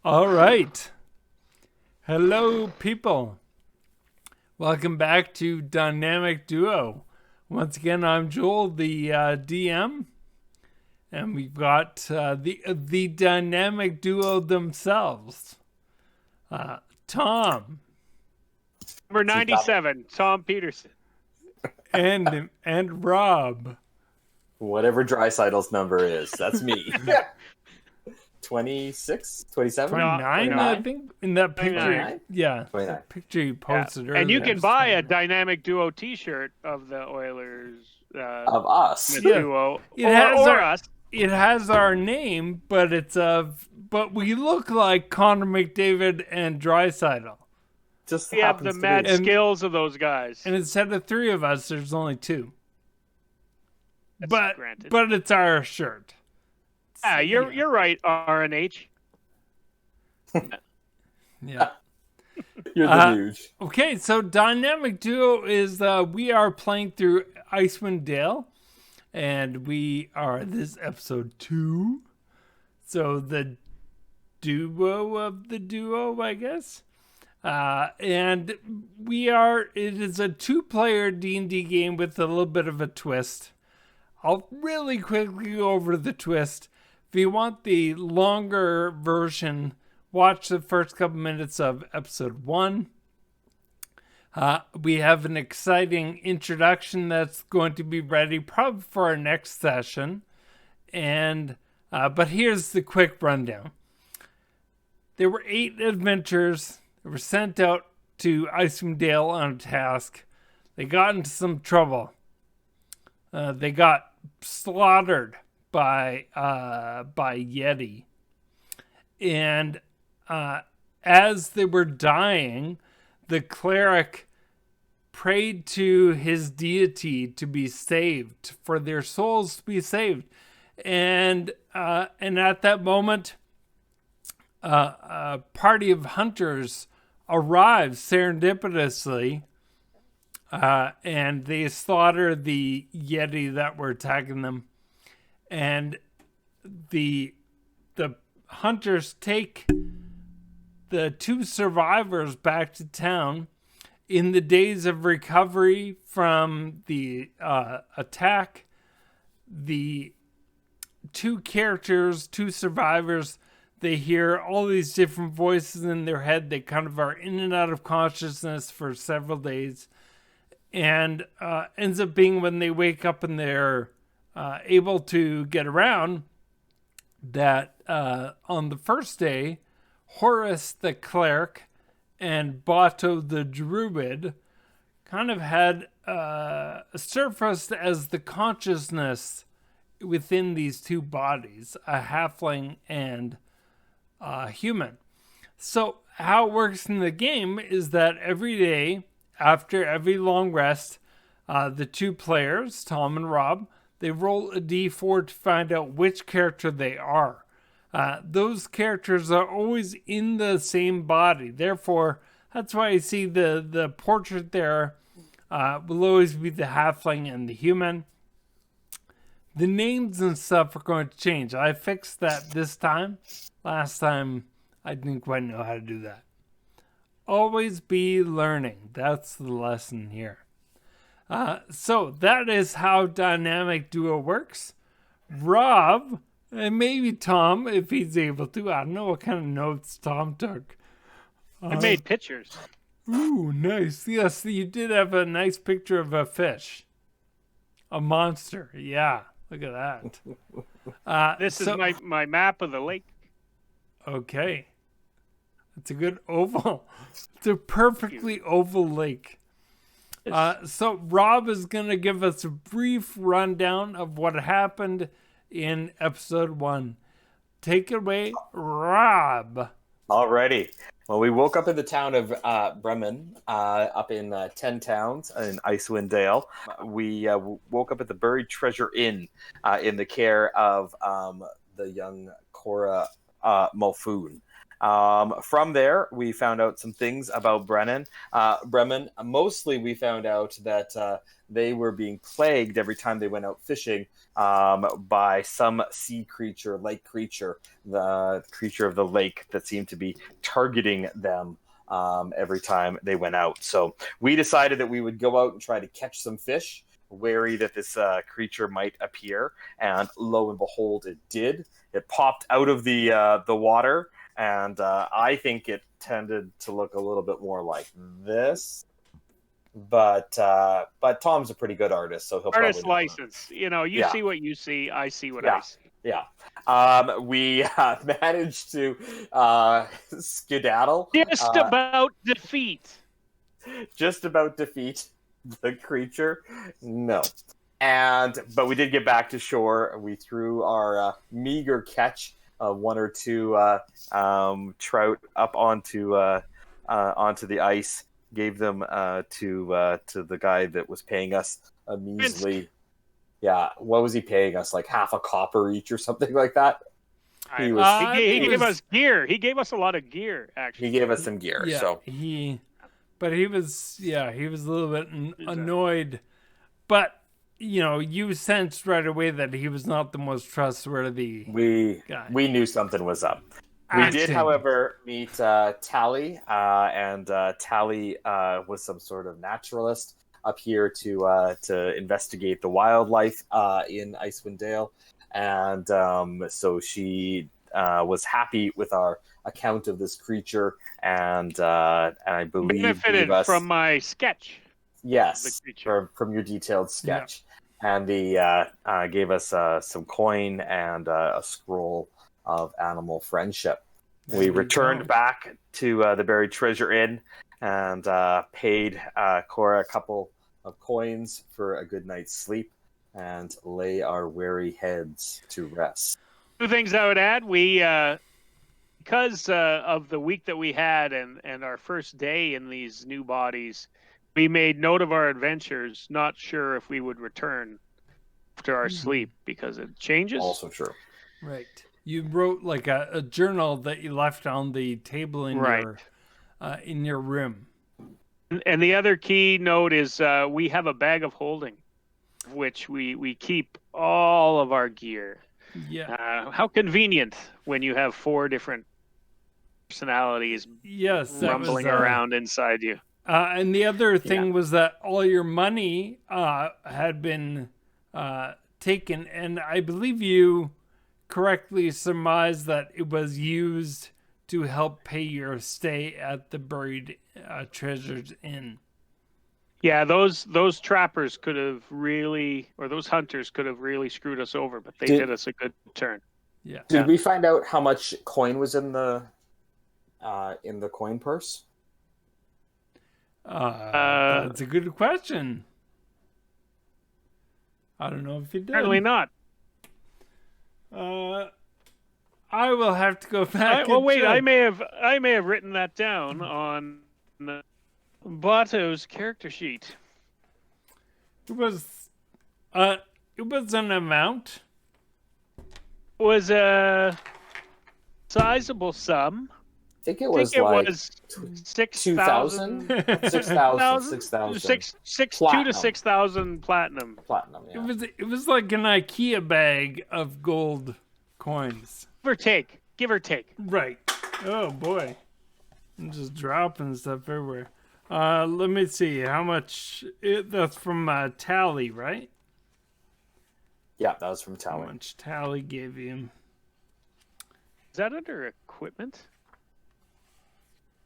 All right. Hello, people. Welcome back to Dynamic Duo. Once again, I'm Joel, the DM, and we've got the Dynamic Duo themselves. Tom. Number 97, Tom Peterson. And Rob. Whatever Drysidle's number is, that's me. 26? 27? 29, I think, in that picture. 29. Yeah, 29. that picture you posted earlier. And you can buy a Dynamic Duo t-shirt of the Oilers. Of us. Duo. It has us. It has our name, but but we look like Connor McDavid and Draisaitl. Just We have the mad And- skills of those guys. And instead of 3 of us, there's only 2. That's granted. But it's our shirt. Yeah, you're right, RNH. Yeah. You're the nuge. Okay, so Dynamic Duo is we are playing through Icewind Dale, and this is episode 2. So the duo of the duo, I guess. And it is a 2-player D&D game with a little bit of a twist. I'll really quickly go over the twist. If you want the longer version, watch the first couple minutes of episode 1. We have an exciting introduction that's going to be ready probably for our next session. And but here's the quick rundown. There were 8 adventurers that were sent out to Icewind Dale on a task. They got into some trouble. They got slaughtered by Yeti. And as they were dying, the cleric prayed to his deity to be saved, for their souls to be saved. And at that moment, a party of hunters arrived serendipitously, and they slaughtered the Yeti that were attacking them. And the hunters take the 2 survivors back to town. In the days of recovery from the attack, the 2 survivors, they hear all these different voices in their head. They kind of are in and out of consciousness for several days. And ends up being when they wake up and they're able to get around, that on the first day, Horace the cleric and Bato the druid kind of had surfaced as the consciousness within these 2 bodies, a halfling and a human. So how it works in the game is that every day, after every long rest, the 2 players, Tom and Rob, they roll a d4 to find out which character they are. Those characters are always in the same body. Therefore, that's why you see the portrait there will always be the halfling and the human. The names and stuff are going to change. I fixed that this time. Last time, I didn't quite know how to do that. Always be learning. That's the lesson here. So that is how Dynamic Duo works. Rob, and maybe Tom, if he's able to. I don't know what kind of notes Tom took. I made pictures. Ooh, nice. Yes, you did have a nice picture of a fish. A monster. Yeah, look at that. This is my map of the lake. Okay. It's a good oval. It's a perfectly oval lake. So Rob is going to give us a brief rundown of what happened in episode 1. Take it away, Rob. Alrighty. Well, we woke up in the town of Bremen, up in 10 Towns in Icewind Dale. We woke up at the Buried Treasure Inn in the care of the young Cora Mulfoon. From there, we found out some things about Bremen. Mostly we found out that they were being plagued every time they went out fishing by some sea creature, lake creature, the creature of the lake that seemed to be targeting them every time they went out. So we decided that we would go out and try to catch some fish, wary that this creature might appear. And lo and behold, it did. It popped out of the water, and I think it tended to look a little bit more like this. But Tom's a pretty good artist, so he'll Artist probably license. You see what you see. I see what I see. Yeah. We managed to skedaddle. Just about defeat. Just about defeat the creature. No. But we did get back to shore. We threw our meager catch of one or two trout up onto the ice. Gave them to the guy that was paying us a measly. Yeah, what was he paying us? Like half a copper each or something like that. He gave us gear. He gave us a lot of gear. Actually, he gave us some gear. Yeah, so he was a little bit annoyed, but you sensed right away that he was not the most trustworthy guy. We knew something was up. We did, however, meet Tally, and Tally was some sort of naturalist up here to investigate the wildlife in Icewind Dale, and so she was happy with our account of this creature, and I believe benefited from my sketch. Yes, from your detailed sketch, and the gave us some coin and a scroll of animal friendship. We returned back to the Buried Treasure Inn and paid Cora a couple of coins for a good night's sleep and lay our weary heads to rest. Two things I would add: we because of the week that we had and our first day in these new bodies, we made note of our adventures. Not sure if we would return after our sleep because it changes. Also true. Right. You wrote like a journal that you left on the table in your room. And the other key note is we have a bag of holding, which we keep all of our gear. Yeah. How convenient when you have 4 different personalities rumbling around inside you. And the other thing was that all your money had been taken, and I believe you correctly surmised that it was used to help pay your stay at the Buried Treasures Inn. Yeah, those trappers could have really, or those hunters could have really screwed us over, but they did us a good turn. Yeah. Did we find out how much coin was in the coin purse? That's a good question. I don't know if you did. Apparently not. I will have to go back. Wait, I may have written that down on Bato's character sheet. It was an amount. It was a sizable sum. I think it was 6,000. 2,000 to 6,000 platinum. Platinum. Yeah. It was like an IKEA bag of gold coins. Give or take. Right. Oh boy, I'm just dropping stuff everywhere. Let me see how much. That's from Tally, right? Yeah, that was from Tally. How much Tally gave you? Is that under equipment?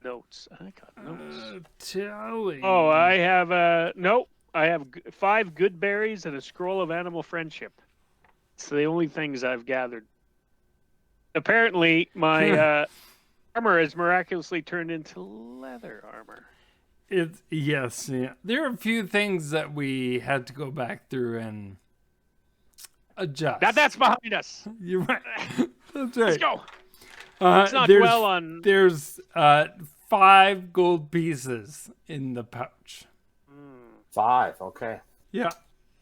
Notes. I got notes. Tally. Oh, I have nope. I have 5 good berries and a scroll of animal friendship. It's the only things I've gathered. Apparently, my armor is miraculously turned into leather armor. Yes. There are a few things that we had to go back through and adjust. That's behind us. You're right. That's right. Let's go. Let's not dwell on. There's 5 gold pieces in the pouch. 5. Okay. Yeah.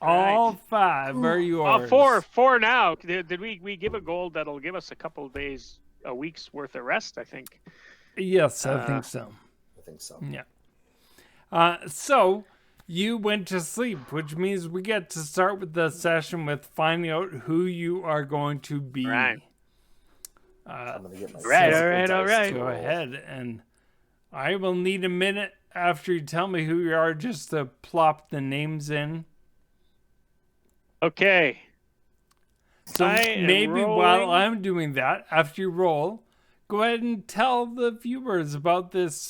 All 5 are yours. 4 now. Did we give a gold that'll give us a couple of days a week's worth of rest, I think. Yes, I think so. I think so. Yeah. So you went to sleep, which means we get to start with the session with finding out who you are going to be. Right. I'm gonna get my Right, physical all dice right. to Go roll. ahead, and I will need a minute after you tell me who you are just to plop the names in. Okay. So I am maybe while rolling. I'm doing that, after you roll, go ahead and tell the viewers about this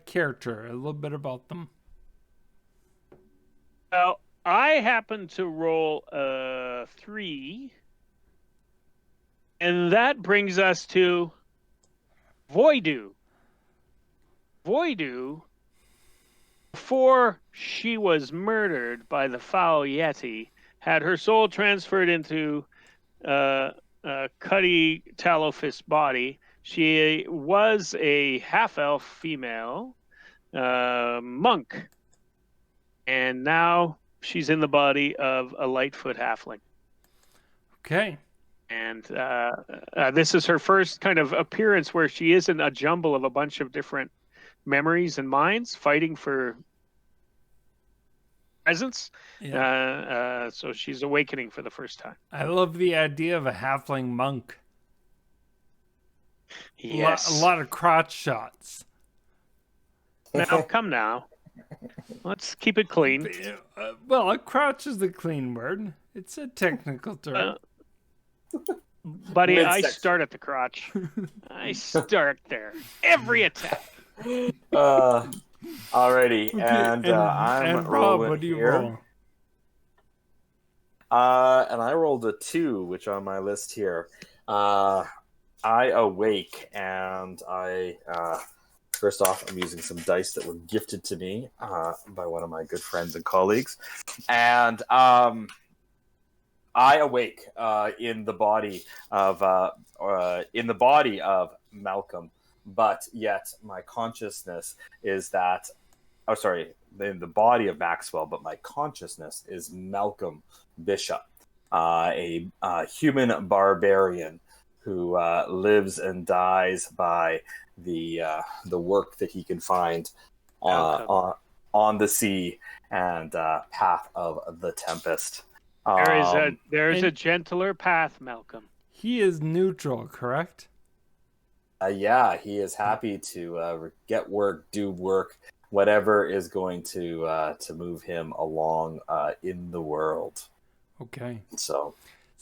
character, a little bit about them. Well, I happen to roll a 3. And that brings us to Voidu. Voidu, before she was murdered by the foul Yeti, had her soul transferred into Cuddy Talofist's body. She was a half-elf female monk, and now she's in the body of a Lightfoot halfling. Okay. And this is her first kind of appearance where she isn't a jumble of a bunch of different memories and minds fighting for presence. Yeah. So she's awakening for the first time. I love the idea of a halfling monk. Yes. A lot of crotch shots. Now, come now. Let's keep it clean. Well, a crotch is a clean word. It's a technical term. Buddy, I Midsection. start at the crotch. I start there. Every attack. Alrighty, Okay, and I'm and Rob, rolling what do you here. roll? And I rolled a 2, which on my list here. I awake, and I first off, I'm using some dice that were gifted to me by one of my good friends and colleagues, and I awake in the body of Malcolm, but yet my consciousness is that. Oh, sorry, in the body of Maxwell, but my consciousness is Malcolm Bishop, a human barbarian who lives and dies by the work that he can find on the sea and path of the tempest. There's a gentler path, Malcolm. He is neutral, correct? Yeah, he is happy to get work, do work, whatever is going to move him along in the world. Okay. So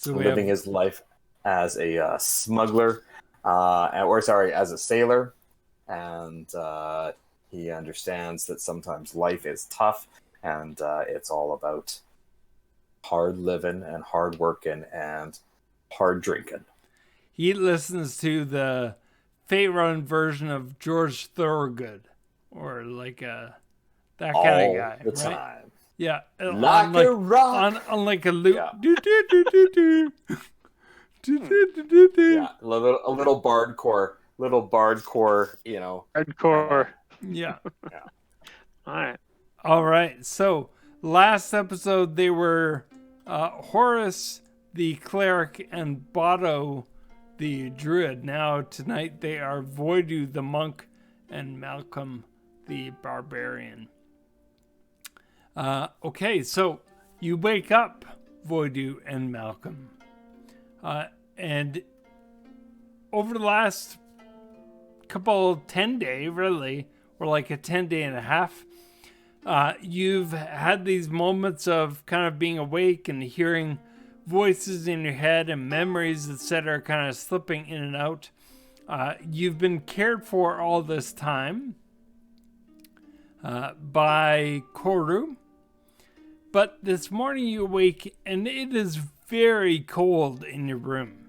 we living his life as a smuggler, as a sailor, and he understands that sometimes life is tough, and it's all about hard living and hard working and hard drinking. He listens to the Fate Run version of George Thorogood, or like that kind of guy, the right? time. Yeah, Like a rock. on like a loop. Yeah. Yeah, a little bardcore, you know. Hardcore. Yeah. All right. So last episode they were Horace the cleric and Botto the druid. Now tonight they are Voidu the monk and Malcolm the barbarian. Okay, so you wake up, Voidu and Malcolm. And over the last couple 10 day, really, or like a 10 day and a half, you've had these moments of kind of being awake and hearing voices in your head and memories, etc., kind of slipping in and out. You've been cared for all this time by Koru. But this morning you awake and it is very cold in your room.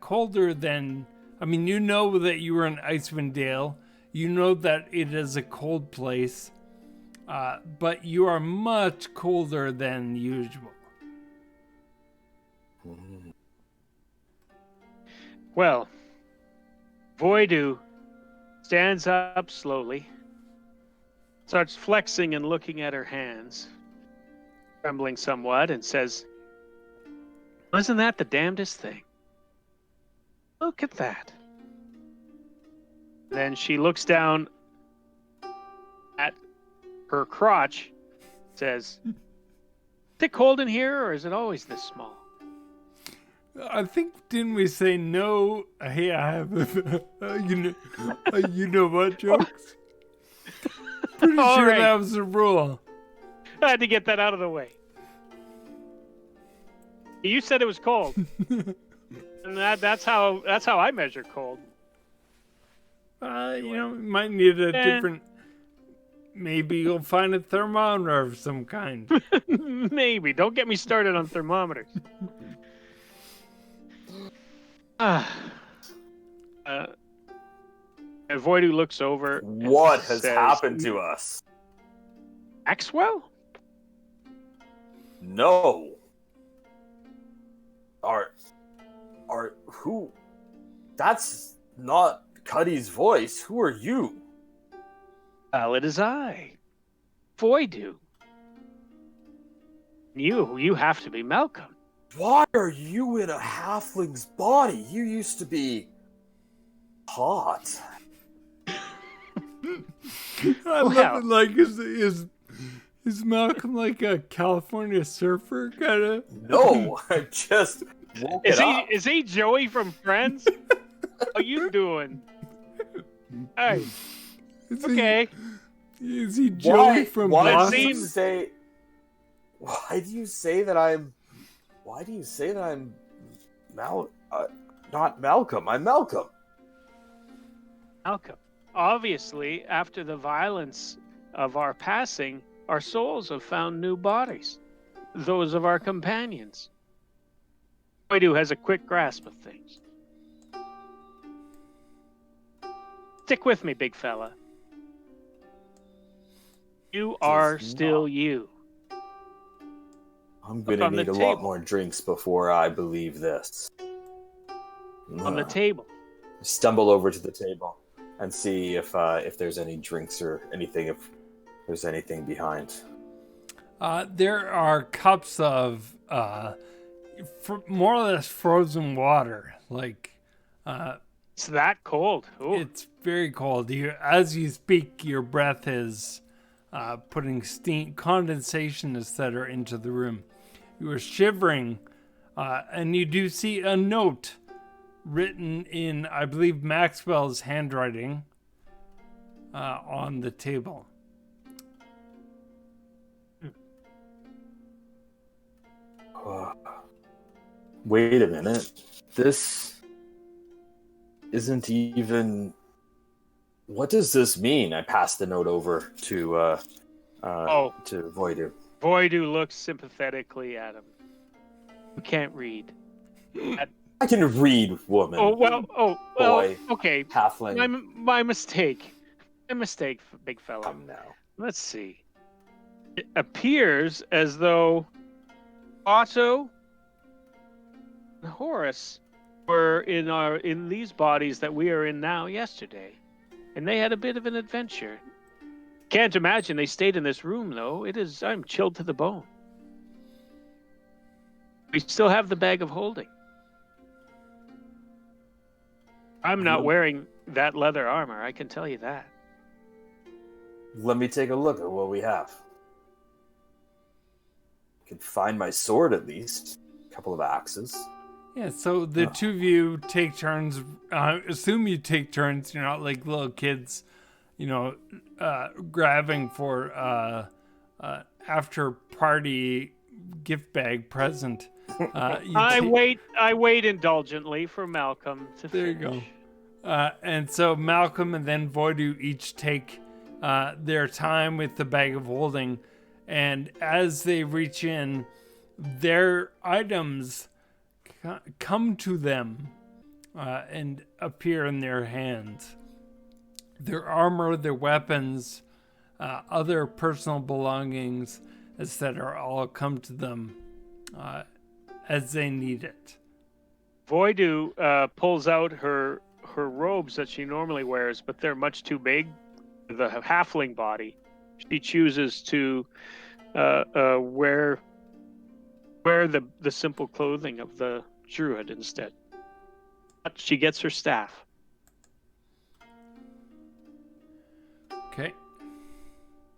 Colder than, you know that you were in Icewind Dale. You know that it is a cold place. But you are much colder than usual. Well, Voidu stands up slowly, starts flexing and looking at her hands, trembling somewhat, and says, "Wasn't that the damnedest thing? Look at that. Then she looks down at her crotch, says, "Is it cold in here, or is it always this small?" I think, didn't we say no? Hey, I have you know what jokes? Pretty All sure right. that was the rule. I had to get that out of the way. You said it was cold, and that's how I measure cold. You might need a different. Maybe you'll find a thermometer of some kind. Maybe. Don't get me started on thermometers. And Voidu looks over. What has says, happened to us? Maxwell? No. Are who? That's not Cuddy's voice. Who are you? Well, it is I, Voidu. You have to be Malcolm. Why are you in a halfling's body? You used to be hot. I love it. Like, is Malcolm like a California surfer kind of? No, I just woke it up. Is he Joey from Friends? How you doing? Hey. Okay. Is he Joey from Why Blossom? do you say that I'm not Malcolm? I'm Malcolm. Malcolm. Obviously, after the violence of our passing, our souls have found new bodies. Those of our companions. Voidu has a quick grasp of things. Stick with me, big fella. You are still you. I'm gonna need a lot more drinks before I believe this. On the table. Stumble over to the table and see if there's any drinks or anything, if there's anything behind. There are cups of more or less frozen water. Like, it's that cold. Ooh. It's very cold. As you speak, your breath is putting steam, condensation, etc., into the room. You are shivering, and you do see a note written in, I believe, Maxwell's handwriting on the table. Wait a minute. This isn't even... What does this mean? I passed the note over to Voidu. Voidu looks sympathetically at him. You can't read. I can read, woman. Boy, okay. Halfling. My mistake. My mistake, big fella. Come now. Let's see. It appears as though Otto and Horace were in these bodies that we are in now yesterday. And they had a bit of an adventure. Can't imagine they stayed in this room, though. I'm chilled to the bone. We still have the bag of holding. I'm not wearing that leather armor, I can tell you that. Let me take a look at what we have. I can find my sword at least. A couple of axes. Yeah, so the two of you take turns. Assume you take turns. You're not like little kids, grabbing for after party gift bag present. I wait indulgently for Malcolm to finish. There you go. And so Malcolm and then Voidu each take their time with the bag of holding, and as they reach in, their items come to them and appear in their hands. Their armor, their weapons, other personal belongings, etc., all come to them as they need it. Voidu pulls out her robes that she normally wears, but they're much too big for the halfling body. She chooses to wear the simple clothing of the druid instead. She gets her staff. Okay.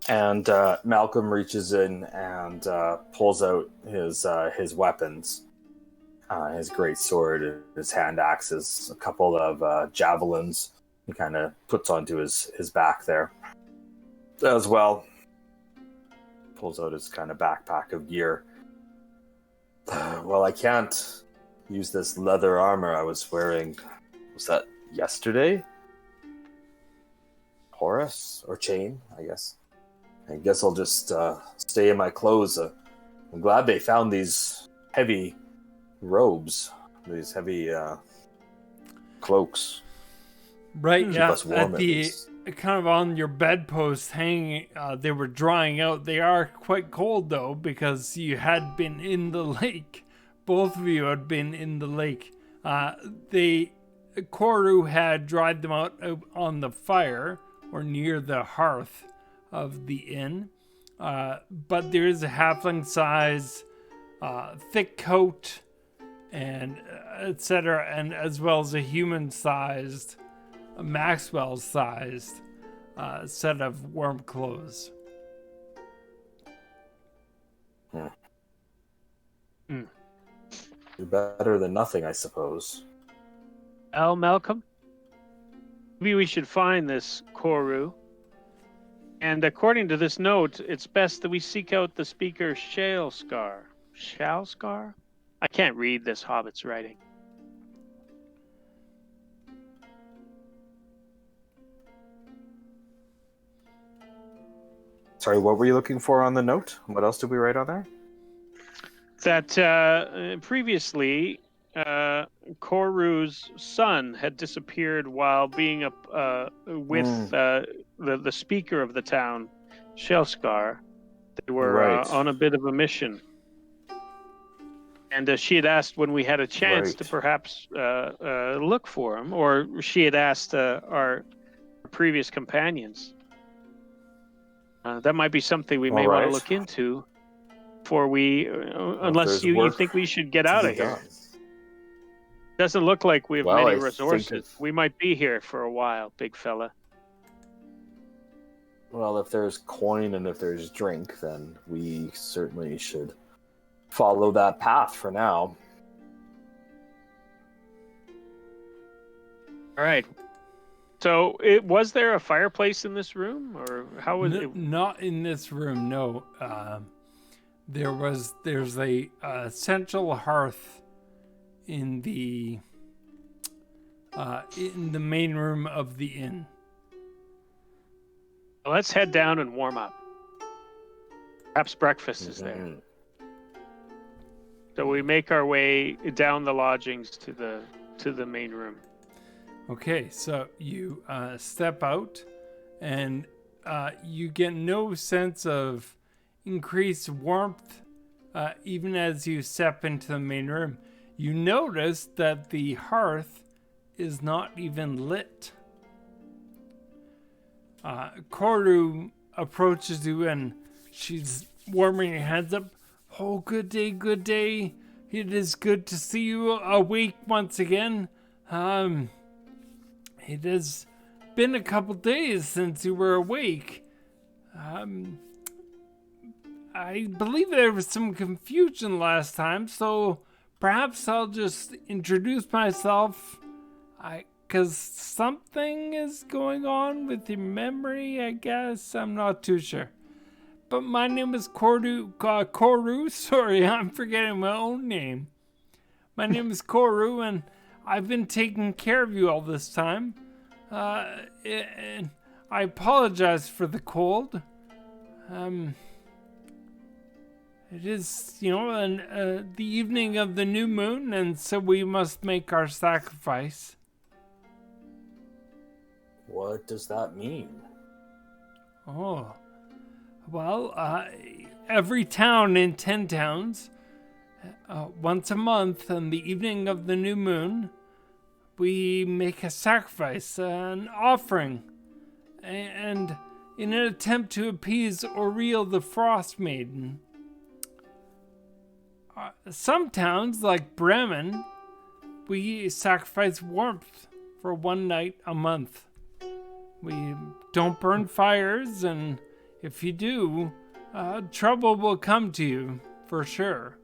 And Malcolm reaches in and pulls out his weapons, his great sword, his hand axes, a couple of javelins. He kind of puts onto his back there as well. Pulls out his kind of backpack of gear. Well, I can't use this leather armor I was wearing. Was that yesterday? Horus or chain, I guess. I guess I'll just stay in my clothes. I'm glad they found these heavy robes, these heavy cloaks. Right, Keep yeah. us warm At at the least. kind of on your bedpost hanging, they were drying out. They are quite cold though, because you had been in the lake. Both of you had been in the lake. Koru had dried them out on the fire or near the hearth of the inn. But there is a halfling size thick coat and etc. and as well as a human sized, Maxwell sized set of warm clothes. Better than nothing, I suppose. Malcolm, maybe we should find this Koru. And according to this note, it's best that we seek out the speaker Shalskar. Shalskar? I can't read this hobbit's writing. Sorry, what were you looking for on the note? What else did we write on there? That previously, Koru's son had disappeared while being with the speaker of the town, Shalskar. They were Right. on a bit of a mission. And she had asked when we had a chance to perhaps look for him, or she had asked our previous companions. That might be something we may want to look into before we, unless you think we should get out of here. Doesn't look like we have many resources. We might be here for a while, big fella. Well, if there's coin and if there's drink, then we certainly should follow that path for now. All right. So, was there a fireplace in this room, or how was it? Not in this room, no. There's a central hearth in the main room of the inn. Well, let's head down and warm up. Perhaps breakfast is there. So we make our way down the lodgings to the main room. Okay, so you step out, and you get no sense of increased warmth even as you step into the main room. You notice that the hearth is not even lit. Koru approaches you, and she's warming her hands up. Oh, good day, good day. It is good to see you awake once again. It has been a couple days since you were awake. I believe there was some confusion last time, so perhaps I'll just introduce myself. Because something is going on with your memory, I guess. I'm not too sure. But my name is Koru. Sorry, I'm forgetting my own name. My name is Koru, and I've been taking care of you all this time. And I apologize for the cold. It is, the evening of the new moon, and so we must make our sacrifice. What does that mean? Oh, well, every town in 10 towns, once a month on the evening of the new moon, we make a sacrifice, an offering, and in an attempt to appease Auriel the Frost Maiden. Some towns, like Bremen, we sacrifice warmth for one night a month. We don't burn fires, and if you do, trouble will come to you, for sure.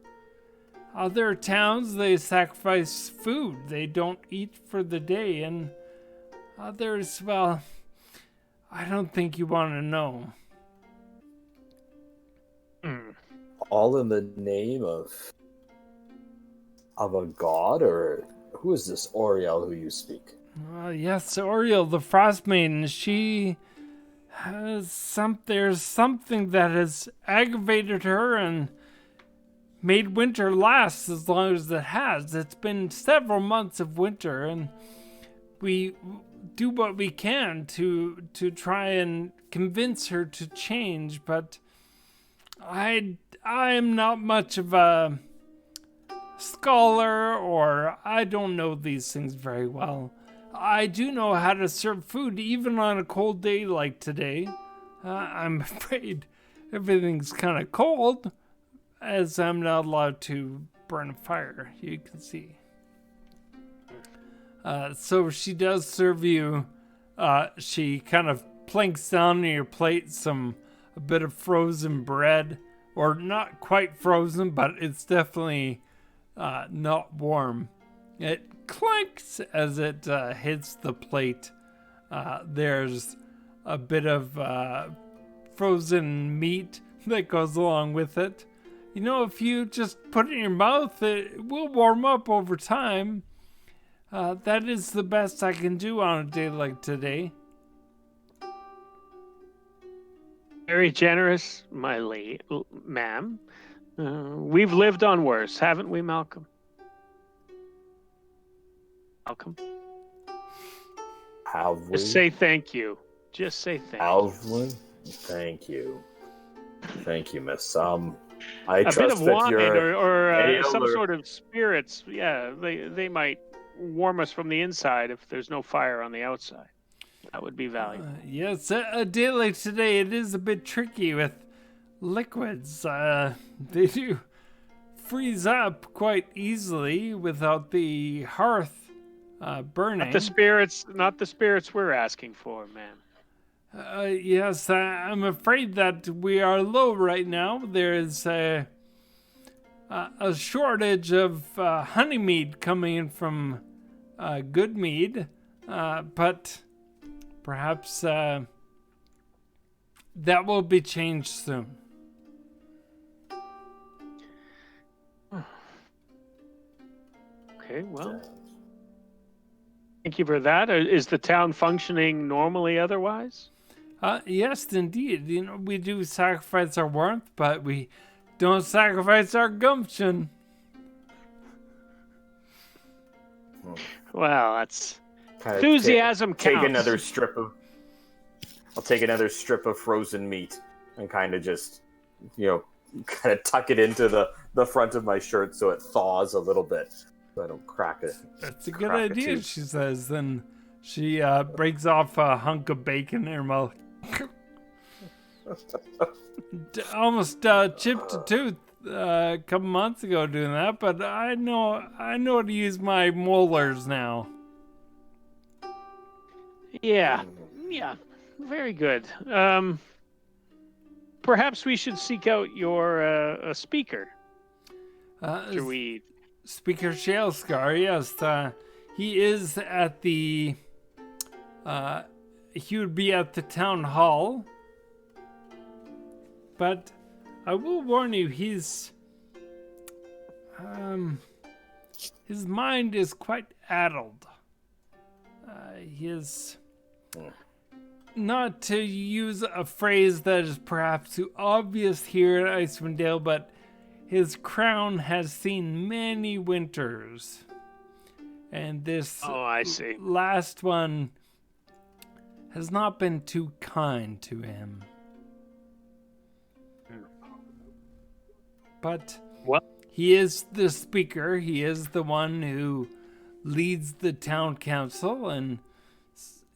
Other towns, they sacrifice food. They don't eat for the day, and others, well, I don't think you want to know. All in the name of a god, or who is this Oriel who you speak? Yes, Oriel, the Frost Maiden, she has there's something that has aggravated her and made winter last as long as it has. It's been several months of winter, and we do what we can to try and convince her to change, but I am not much of a scholar, or I don't know these things very well. I do know how to serve food even on a cold day like today. I'm afraid everything's kind of cold, as I'm not allowed to burn a fire, you can see. So she does serve you. She kind of planks down on your plate a bit of frozen bread, or not quite frozen, but it's definitely not warm. It clanks as it hits the plate. There's a bit of frozen meat that goes along with it. You know, if you just put it in your mouth, it will warm up over time. That is the best I can do on a day like today. Very generous, ma'am. We've lived on worse, haven't we, Malcolm? Malcolm? Have we? Just say thank you. Just say thank you. Icewind? Thank you. Thank you, miss. I A trust bit of that wine you're or some ale or- sort of spirits. Yeah, they might warm us from the inside if there's no fire on the outside. That would be valuable. Yes, a day like today, it is a bit tricky with liquids. They do freeze up quite easily without the hearth burning. Not the spirits we're asking for, man. Yes, I'm afraid that we are low right now. There is a shortage of honey mead coming in from good mead, but perhaps that will be changed soon. Okay, well, thank you for that. Is the town functioning normally otherwise? Yes, indeed. You know, we do sacrifice our warmth, but we don't sacrifice our gumption. Well, that's Kinda enthusiasm take counts. another strip of. I'll take another strip of frozen meat and kind of just, kind of tuck it into the front of my shirt so it thaws a little bit, so I don't crack it. That's a good idea, she says. Then she breaks off a hunk of bacon in her mouth. Almost chipped a tooth a couple months ago doing that, but I know how to use my molars now. Yeah, very good. Perhaps we should seek out your a speaker. After we Speaker Shalescar, yes, he is at the. He would be at the town hall, but I will warn you, his mind is quite addled. He is, not to use a phrase that is perhaps too obvious here at Icewind Dale, but his crown has seen many winters, and this I see. last one has not been too kind to him. But What? he is the speaker. He is the one who leads the town council, and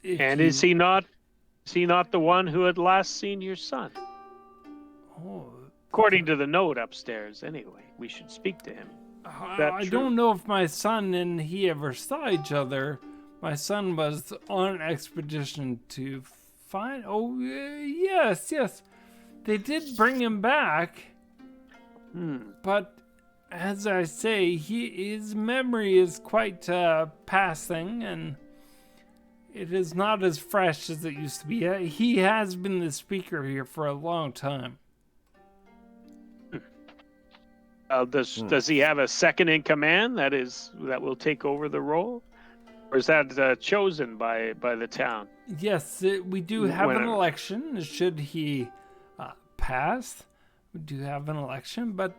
is he not? Is he not the one who had last seen your son? Oh, According to the note upstairs, anyway. We should speak to him. I don't know if my son and he ever saw each other. My son was on an expedition to find. Oh, yes. They did bring him back. But as I say, his memory is quite passing, and it is not as fresh as it used to be. He has been the speaker here for a long time. Does he have a second in command that will take over the role, or is that chosen by the town? Yes, we do have an election. Should he pass, we do have an election, but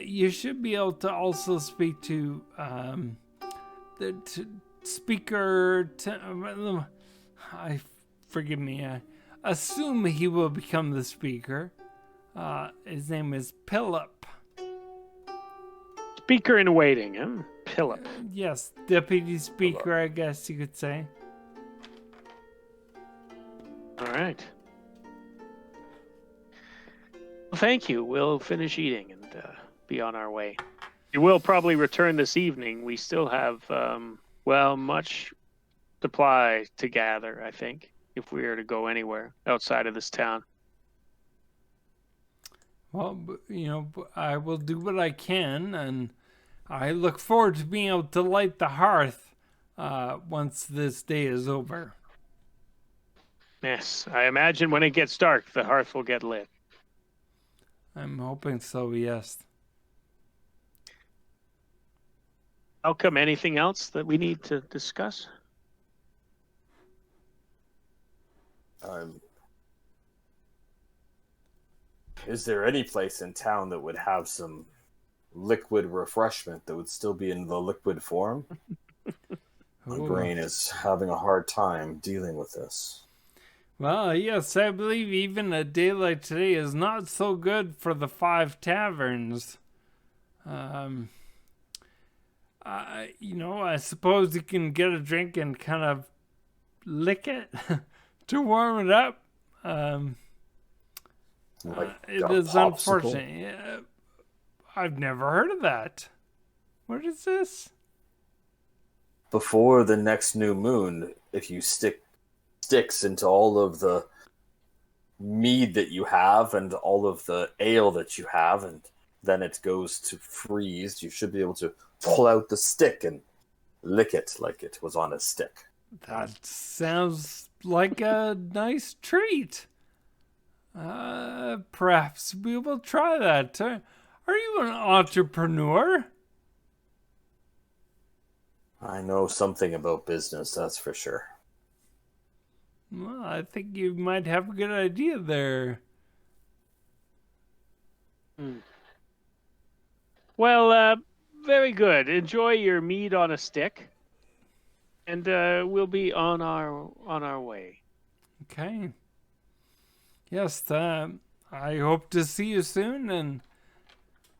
you should be able to also speak to the speaker. Forgive me. I assume he will become the speaker. His name is Philip. Speaker in waiting, huh? Philip. Yes, deputy speaker, I guess you could say. All right. Well, thank you. We'll finish eating and be on our way. We will probably return this evening. We still have, much supply to gather, I think, if we are to go anywhere outside of this town. Well, I will do what I can, and I look forward to being able to light the hearth once this day is over. Yes, I imagine when it gets dark, the hearth will get lit. I'm hoping so, yes. Malcolm, anything else that we need to discuss? Is there any place in town that would have some liquid refreshment that would still be in the liquid form? My brain is having a hard time dealing with this. Well, yes, I believe even a day like today is not so good for the 5 taverns. I suppose you can get a drink and kind of lick it to warm it up. It is unfortunate. I've never heard of that. What is this? Before the next new moon, if you stick sticks into all of the mead that you have and all of the ale that you have, and then it goes to freeze, you should be able to pull out the stick and lick it like it was on a stick. That sounds like a nice treat. Perhaps we will try that. Are you an entrepreneur? I know something about business, that's for sure. Well, I think you might have a good idea there. Well, very good. Enjoy your mead on a stick, and we'll be on our way. Okay. Yes, I hope to see you soon, and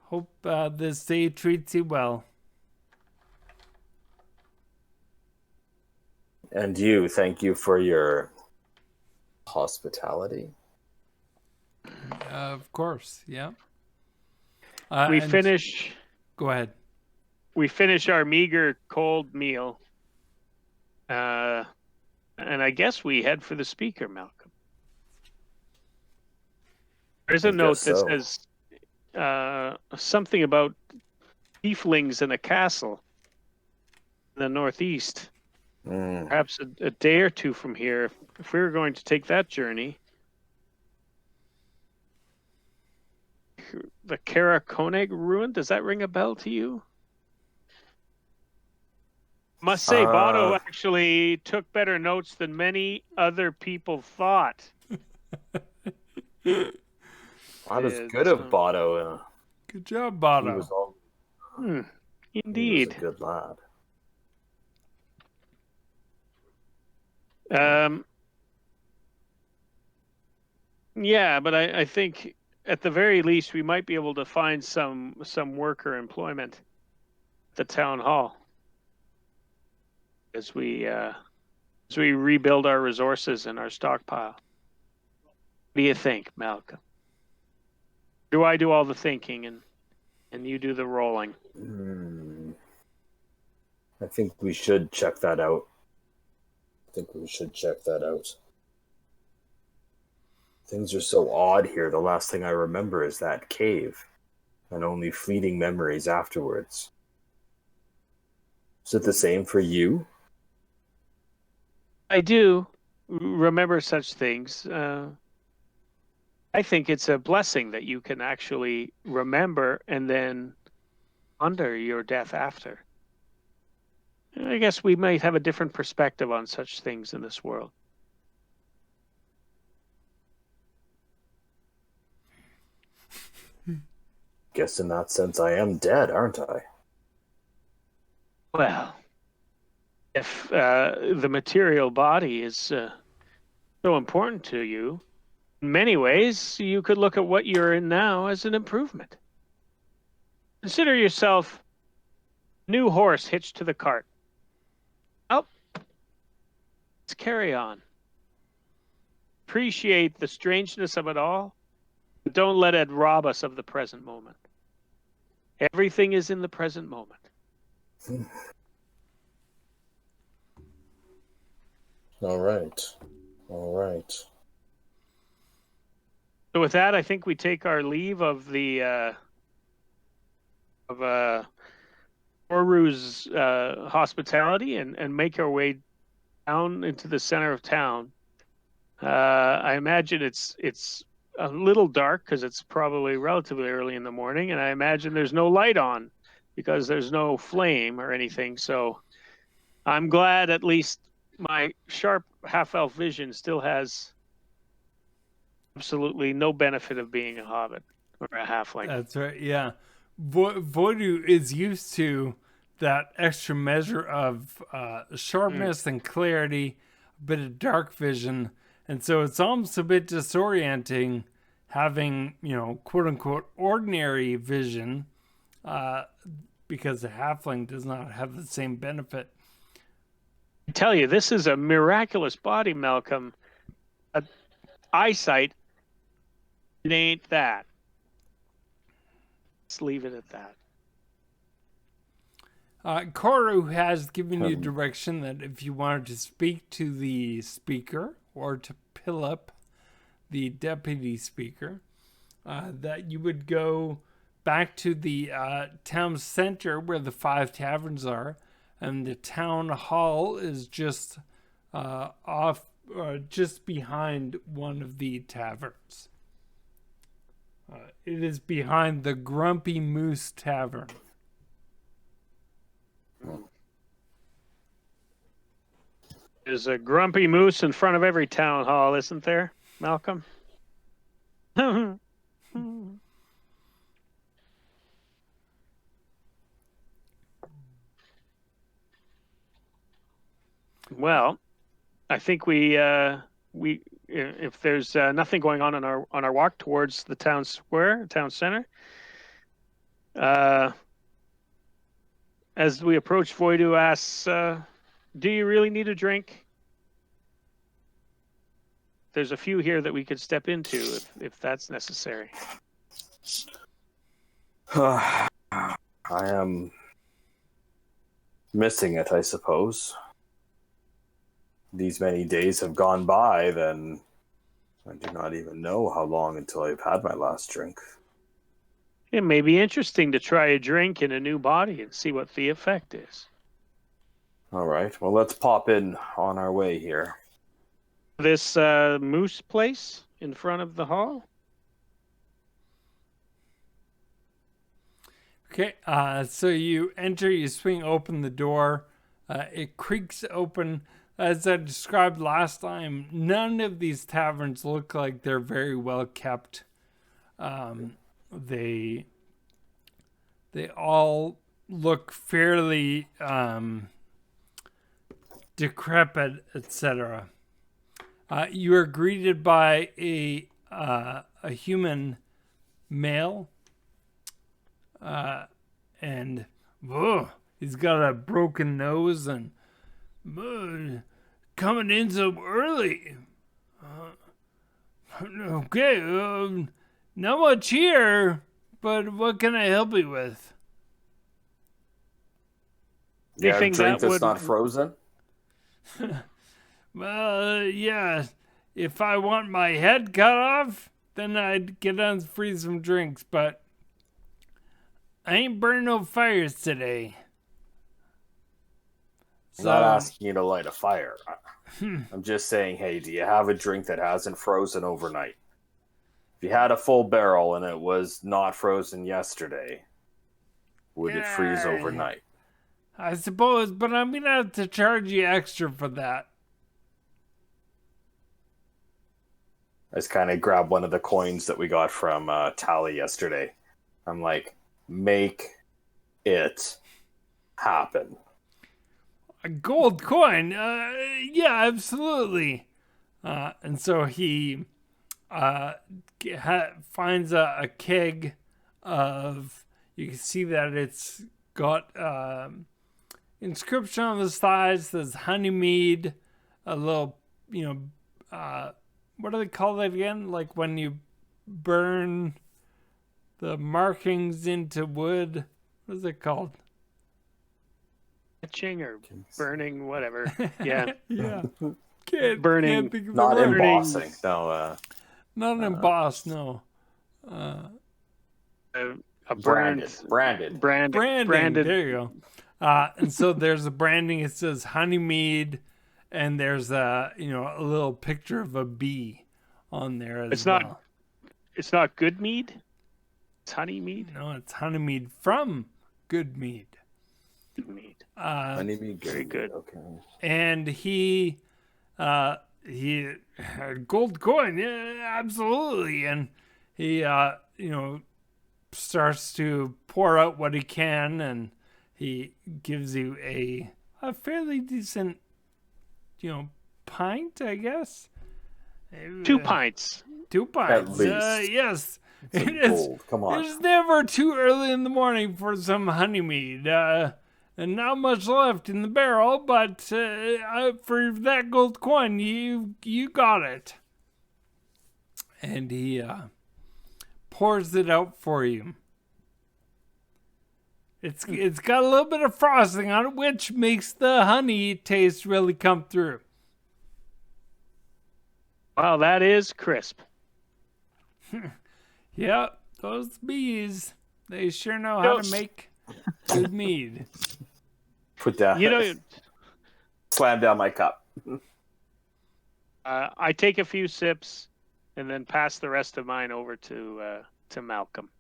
hope this day treats you well. And thank you for your hospitality. Of course, yeah. Go ahead. We finish our meager cold meal, and I guess we head for the speaker, Malcolm. There's a note that says something about tieflings in a castle in the northeast. Perhaps a day or two from here, if we were going to take that journey. The Karakonig ruin, does that ring a bell to you? Must say, Bodo actually took better notes than many other people thought. That was good of Bodo. Good job, Bodo. He was Indeed. He was a good lad. Yeah, but I think at the very least we might be able to find some worker employment at the town hall as we rebuild our resources and our stockpile. What do you think, Malcolm? Do I do all the thinking and and you do the rolling. I think we should check that out. Things are so odd here. The last thing I remember is that cave, and only fleeting memories afterwards. Is it the same for you? I do remember such things. I think it's a blessing that you can actually remember and then ponder your death after. I guess we might have a different perspective on such things in this world. Guess in that sense I am dead, aren't I? Well, if the material body is so important to you, in many ways, you could look at what you're in now as an improvement. Consider yourself a new horse hitched to the cart. Oh, let's carry on. Appreciate the strangeness of it all, but don't let it rob us of the present moment. Everything is in the present moment. All right. So with that, I think we take our leave of the Oru's hospitality and make our way down into the center of town. I imagine it's a little dark because it's probably relatively early in the morning, and I imagine there's no light on because there's no flame or anything. So I'm glad at least my sharp half-elf vision still has absolutely no benefit of being a hobbit or a halfling. That's right, yeah. Voidu is used to that extra measure of sharpness and clarity, a bit of dark vision, and so it's almost a bit disorienting having, quote unquote, ordinary vision, because the halfling does not have the same benefit. I tell you, this is a miraculous body, Malcolm. Eyesight, it ain't that. Let's leave it at that. Koru has given you direction that if you wanted to speak to the speaker or to pill up the deputy speaker, that you would go back to the town center where the 5 taverns are, and the town hall is just just behind one of the taverns. It is behind the Grumpy Moose Tavern. There's a grumpy moose in front of every town hall, isn't there, Malcolm? Well, I think we if there's nothing going on our walk towards the town square, town center, as we approach, Voidu asks, "Do you really need a drink?" There's a few here that we could step into if that's necessary. I am missing it, I suppose. These many days have gone by, then I do not even know how long until I've had my last drink. It may be interesting to try a drink in a new body and see what the effect is. All right, well, let's pop in on our way here. This moose place in front of the hall? Okay, so you enter, you swing open the door, it creaks open. As I described last time, none of these taverns look like they're very well kept. They all look fairly decrepit, etc. You are greeted by a human male, and he's got a broken nose and coming in so early. Okay, not much here. but what can I help you with? Yeah, a Anything drink that that's would not frozen. Well, yeah. If I want my head cut off, then I'd get on freeze some drinks, but I ain't burning no fires today. I'm not asking you to light a fire. I'm just saying, hey, do you have a drink that hasn't frozen overnight? If you had a full barrel and it was not frozen yesterday, would it freeze overnight? I suppose, but I'm gonna have to charge you extra for that. I just kind of grab one of the coins that we got from Tally yesterday. I'm like, make it happen. A gold coin? Yeah, absolutely. And so he finds a keg of. You can see that it's got inscription on the sides says honey mead, a little, what do they call that again? Like when you burn the markings into wood. What is it called? Etching or burning, whatever. Yeah. Yeah. Burning. Can't think of Not the word. embossing. No. Not an embossed, no. A Branded. Branding. There you go. And so there's a branding. It says honey mead, and there's a little picture of a bee on there as well. It's not good mead. It's honey mead. No, it's honey mead from Good Mead. Good mead. Honey mead. Very good. Okay. And he had gold coin, yeah, absolutely. And he starts to pour out what he can, and he gives you a fairly decent, pint, I guess. 2 pints. 2 pints. At least. Yes. It is gold. Come on. It's never too early in the morning for some honey mead. And not much left in the barrel, but for that gold coin, you got it. And he pours it out for you. It's got a little bit of frosting on it, which makes the honey taste really come through. Wow, that is crisp. Yep, those bees, they sure know how to make good mead. Put that. Slam down my cup. I take a few sips and then pass the rest of mine over to Malcolm.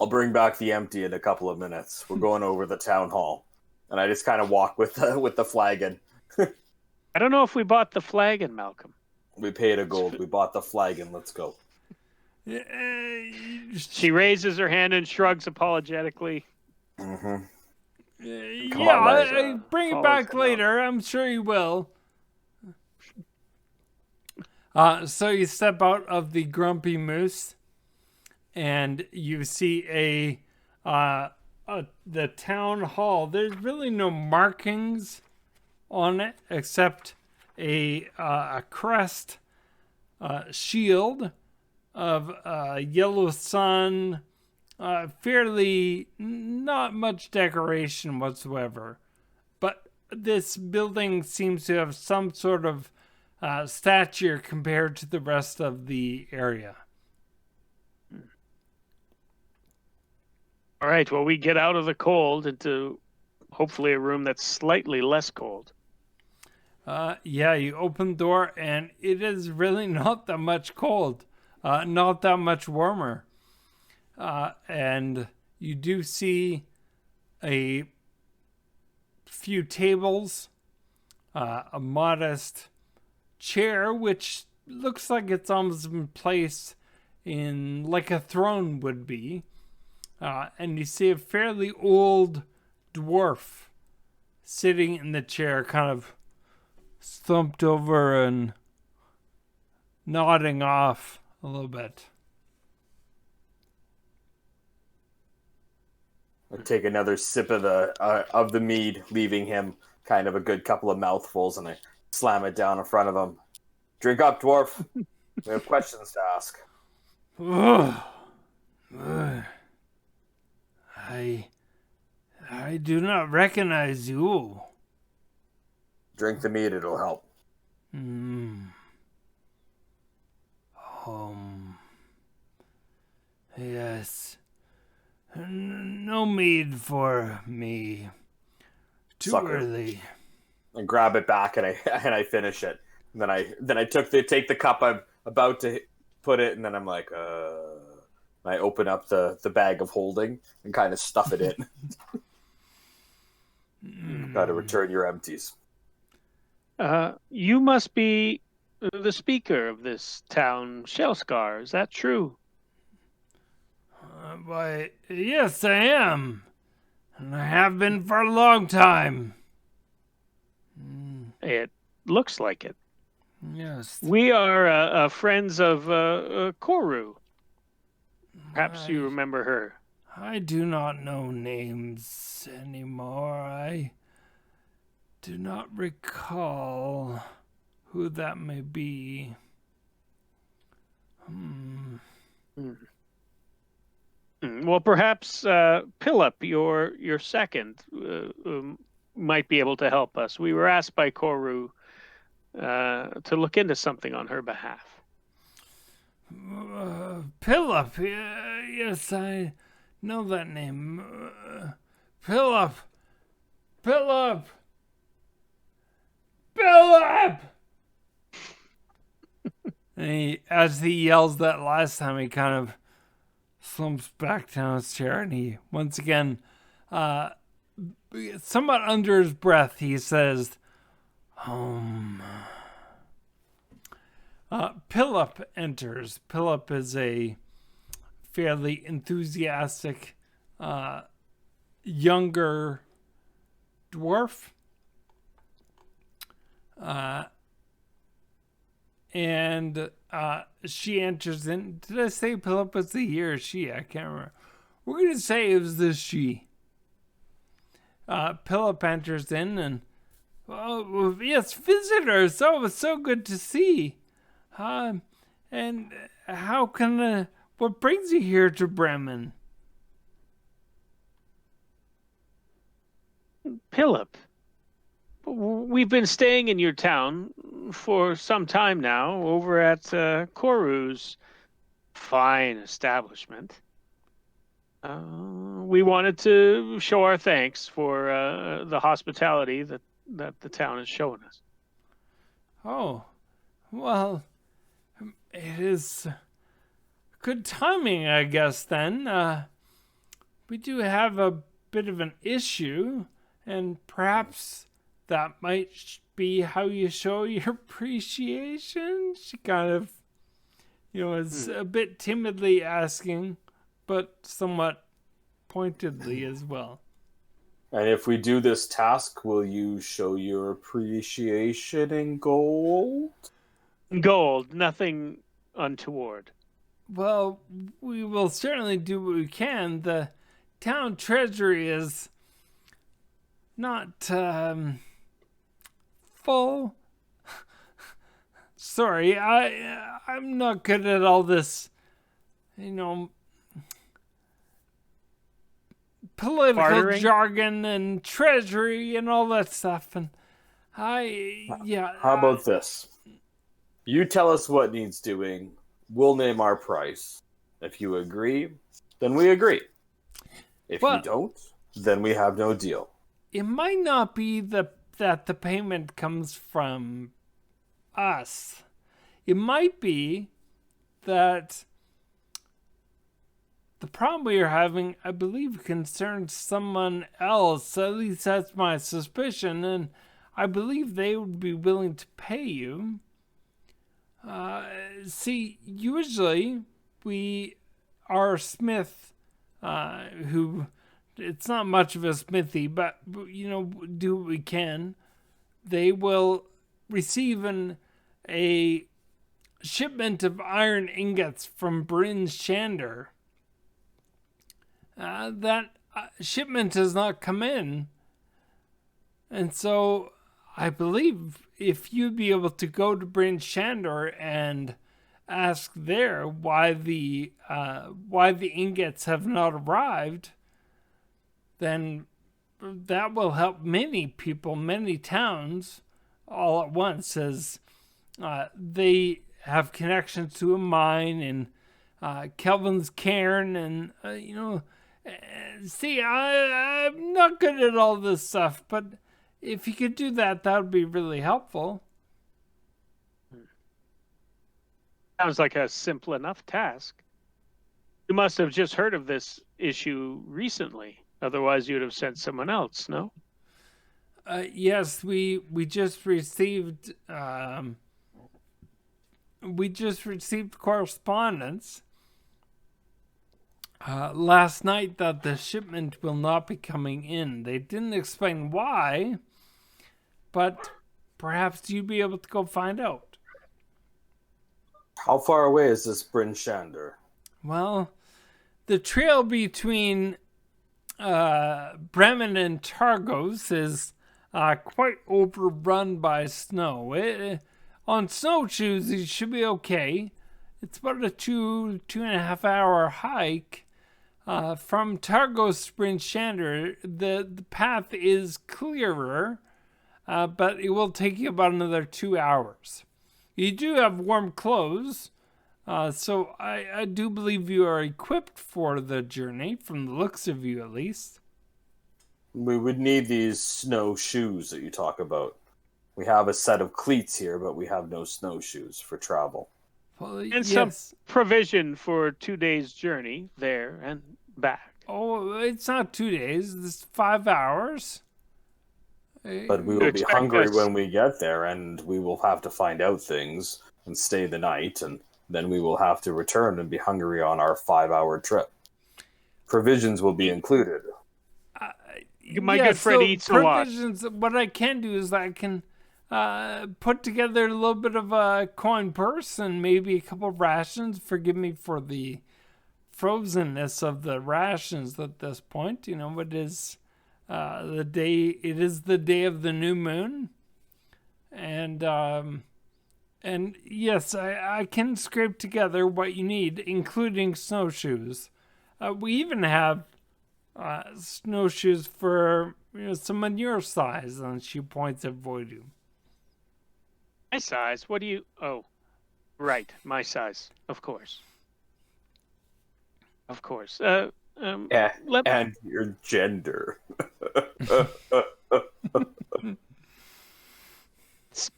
I'll bring back the empty in a couple of minutes. We're going over the town hall, and I just kind of walk with the flagon. I don't know if we bought the flagon, Malcolm. We paid a gold. We bought the flagon. Let's go. She raises her hand and shrugs apologetically. Mm-hmm. I bring it back later. I'm sure you will. So you step out of the Grumpy Moose, and you see the town hall. There's really no markings on it except a crest, shield of yellow sun. Fairly not much decoration whatsoever, but this building seems to have some sort of stature compared to the rest of the area. All right, well, we get out of the cold into hopefully a room that's slightly less cold. Yeah, you open the door and it is really not that much cold, not that much warmer. And you do see a few tables, a modest chair, which looks like it's almost in place in like a throne would be. And you see a fairly old dwarf sitting in the chair, kind of slumped over and nodding off a little bit. I take another sip of the mead, leaving him kind of a good couple of mouthfuls, and I slam it down in front of him. Drink up, dwarf. We have questions to ask. I do not recognize you. Drink the mead, it'll help. Yes. No mead for me. Too Sucker. early. I grab it back and I finish it. And then I take the cup I'm about to put it, and then I'm like, I open up the bag of holding and kind of stuff it in. Got to return your empties. You must be the speaker of this town, Shellscar. Is that true? Why, yes, I am. And I have been for a long time. It looks like it. Yes. We are friends of Koru. Perhaps you remember her. I do not know names anymore. I do not recall who that may be. Well, perhaps Pillip, your second, might be able to help us. We were asked by Koru to look into something on her behalf. Pillip, yes, I know that name. Pillip! And as he yells that last time, he kind of slumps back down his chair, and he once again, somewhat under his breath, he says, Pillip enters. Pillip is a fairly enthusiastic, younger dwarf. And she enters in. Did I say Pillip was the he or she? I can't remember. We're going to say it was the she. Pillip enters in and, oh, yes, visitors. Oh, it's so good to see. And how can, what brings you here to Bremen? Pillip, we've been staying in your town for some time now, over at Koru's fine establishment. We wanted to show our thanks for the hospitality that the town has shown us. Oh, well, it is good timing, I guess, then. We do have a bit of an issue, and perhaps that might be how you show your appreciation. She kind of, is a bit timidly asking, but somewhat pointedly as well. And if we do this task, will you show your appreciation in gold? Gold, nothing untoward. Well, we will certainly do what we can. The town treasury is not full. Sorry, I'm not good at all this, political bartering? jargon and treasury and all that stuff. And How about this? You tell us what needs doing. We'll name our price. If you agree, then we agree. If you don't, then we have no deal. It might not be that the payment comes from us. It might be that the problem we are having, I believe, concerns someone else. At least that's my suspicion, and I believe they would be willing to pay you. See, usually our smith, who, it's not much of a smithy, but, do what we can. They will receive a shipment of iron ingots from Bryn Shander. That shipment has not come in. And so I believe if you'd be able to go to Bryn Shander and ask there why the ingots have not arrived, then that will help many people, many towns, all at once, as they have connections to a mine and Kelvin's cairn, and see, I'm not good at all this stuff, but if you could do that, that would be really helpful. Sounds like a simple enough task. You must have just heard of this issue recently. Otherwise, you'd have sent someone else, no? Yes, we just received correspondence last night that the shipment will not be coming in. They didn't explain why, but perhaps you'd be able to go find out. How far away is this Bryn Shander? Well, the trail between Bremen and Targos is quite overrun by snow. On snowshoes, you should be okay. It's about a 2.5 hour hike. From Targos to Bryn Shander, the path is clearer, but it will take you about another 2 hours. You do have warm clothes, so I do believe you are equipped for the journey, from the looks of you at least. We would need these snowshoes that you talk about. We have a set of cleats here, but we have no snowshoes for travel. Well, And yes. some provision for 2 days' journey there and back. Oh, it's not 2 days. It's 5 hours. But we will be hungry when we get there, and we will have to find out things and stay the night, and then we will have to return and be hungry on our 5-hour trip. Provisions will be included. My good friend eats a lot. What I can do is I can put together a little bit of a coin purse and maybe a couple of rations. Forgive me for the frozenness of the rations at this point. It is the day of the new moon, and yes, I can scrape together what you need, including snowshoes. We even have snowshoes for someone your size, and she points at Voidu. My size? What do you... Oh, right, my size, of course. Of course. And your gender. It's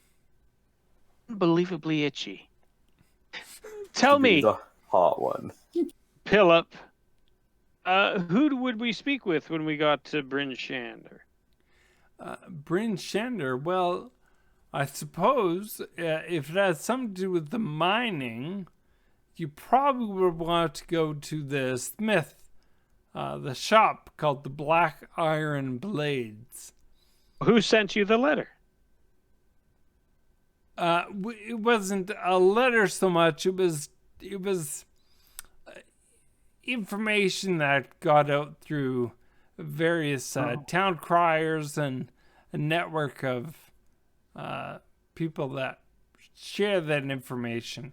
unbelievably itchy. Tell me, the hot one. Philip, who would we speak with when we got to Bryn Shander? Bryn Shander, well, I suppose if it has something to do with the mining, you probably would want to go to the smith, the shop called the Black Iron Blades. Who sent you the letter? It wasn't a letter so much. It was information that got out through various town criers and a network of people that share that information.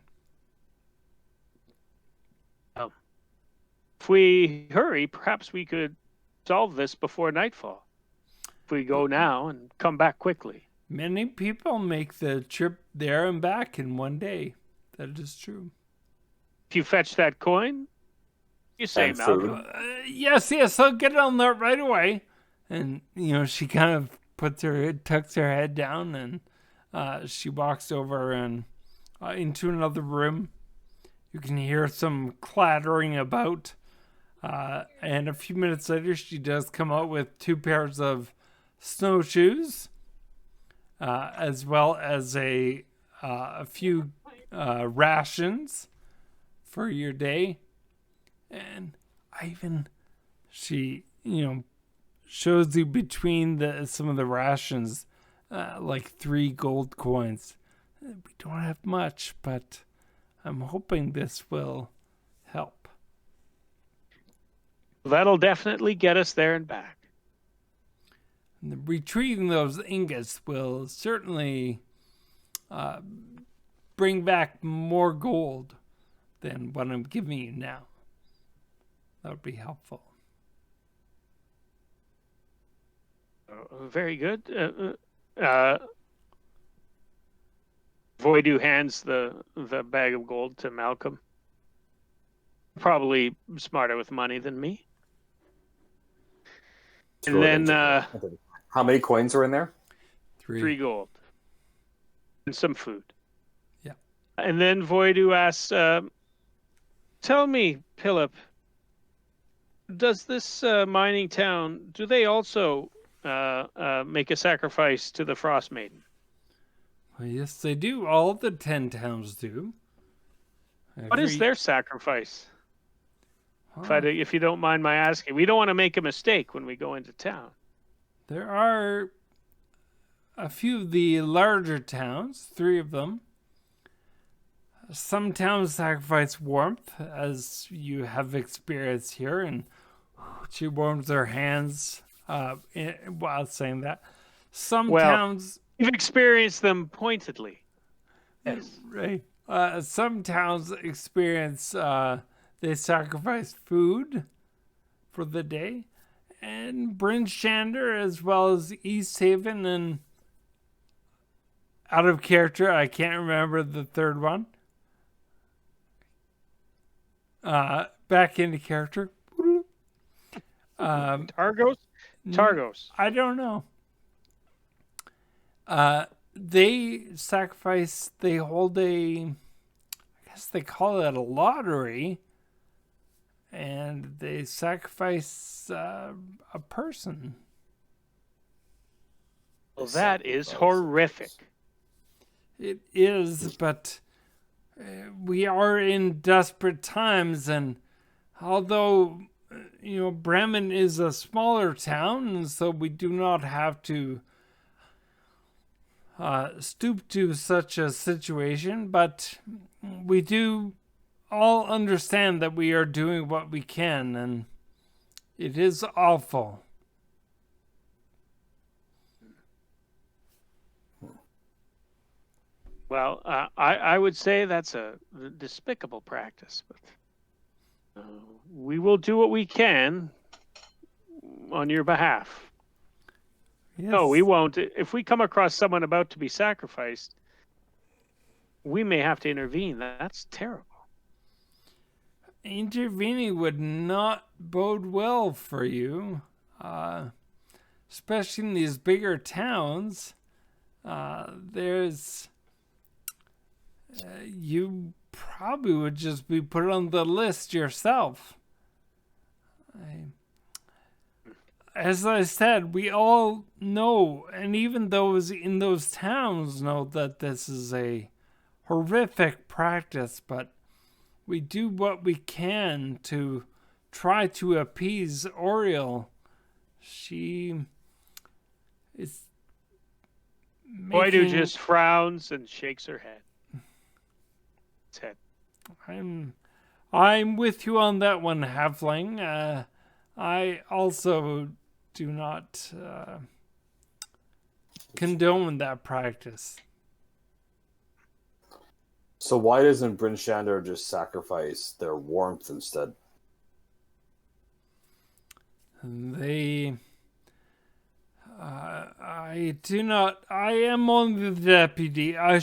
Oh. If we hurry, perhaps we could solve this before nightfall. If we go now and come back quickly. Many people make the trip there and back in one day. That is true. If you fetch that coin, you say, Malcolm. Yes, I'll get on that right away. And, she kind of tucks her head down, and she walks over and into another room. You can hear some clattering about. And a few minutes later, she does come out with 2 pairs of snowshoes, as well as a few rations for your day. And she shows you between some of the rations, like 3 gold coins. We don't have much, but I'm hoping this will help. That'll definitely get us there and back. And retrieving those ingots will certainly bring back more gold than what I'm giving you now. That would be helpful. Very good. Voidu hands the bag of gold to Malcolm. Probably smarter with money than me. And then how many coins are in there? 3 gold. And some food. Yeah. And then Voidu asks, tell me, Philip, does this mining town, do they also make a sacrifice to the Frost Maiden? Well, yes, they do. All of the 10 towns do. What is their sacrifice? If you don't mind my asking. We don't want to make a mistake when we go into town. There are a few of the larger towns, 3 of them. Some towns sacrifice warmth, as you have experienced here, and she warms her hands while saying that. Some towns... You've experienced them pointedly. Yes. Right. Some towns experience... they sacrifice food for the day. And Bryn Shander, as well as East Haven, and out of character, I can't remember the third one. Back into character. Targos? Targos. I don't know. They sacrifice, they hold I guess they call it a lottery. And they sacrifice a person. Well, that is horrific. It is, but we are in desperate times, and although, Bremen is a smaller town, and so we do not have to stoop to such a situation, but we do all understand that we are doing what we can, and it is awful. Well, I would say that's a despicable practice, but we will do what we can on your behalf. Yes. No, we won't. If we come across someone about to be sacrificed, we may have to intervene. That's terrible. Intervening would not bode well for you, especially in these bigger towns. You probably would just be put on the list yourself. As I said, we all know, and even those in those towns know that this is a horrific practice, but we do what we can to try to appease Oriel. She is Voidu just frowns and shakes her head. Head. I'm with you on that one, Halfling. I also do not condone that practice. So why doesn't Bryn Shander just sacrifice their warmth instead? I do not. I am only the deputy. I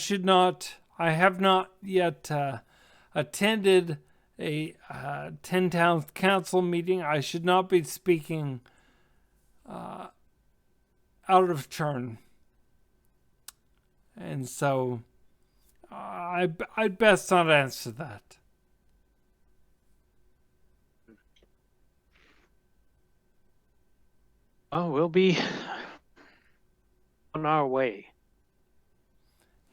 have not yet attended a 10 town council meeting. I should not be speaking out of turn. And so I'd best not answer that. Oh, we'll be on our way.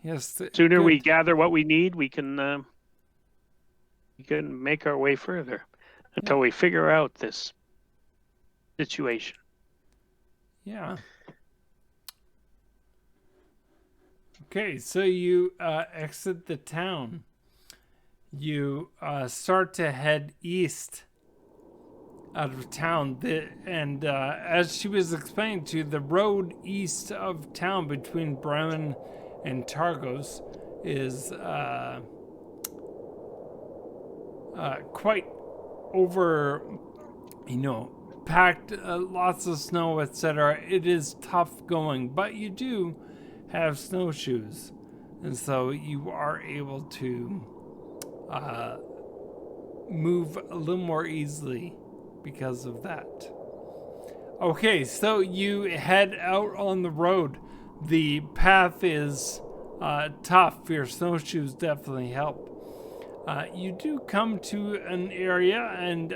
Yes. The sooner we gather what we need, we can make our way further until we figure out this situation. Yeah. Okay, so you exit the town. You start to head east out of town. And as she was explaining to you, the road east of town between Bremen and Targos is quite over, packed, lots of snow, etc. It is tough going, but you do have snowshoes, and so you are able to move a little more easily because of that. Okay, so you head out on the road. The path is tough. Your snowshoes definitely help. You do come to an area, and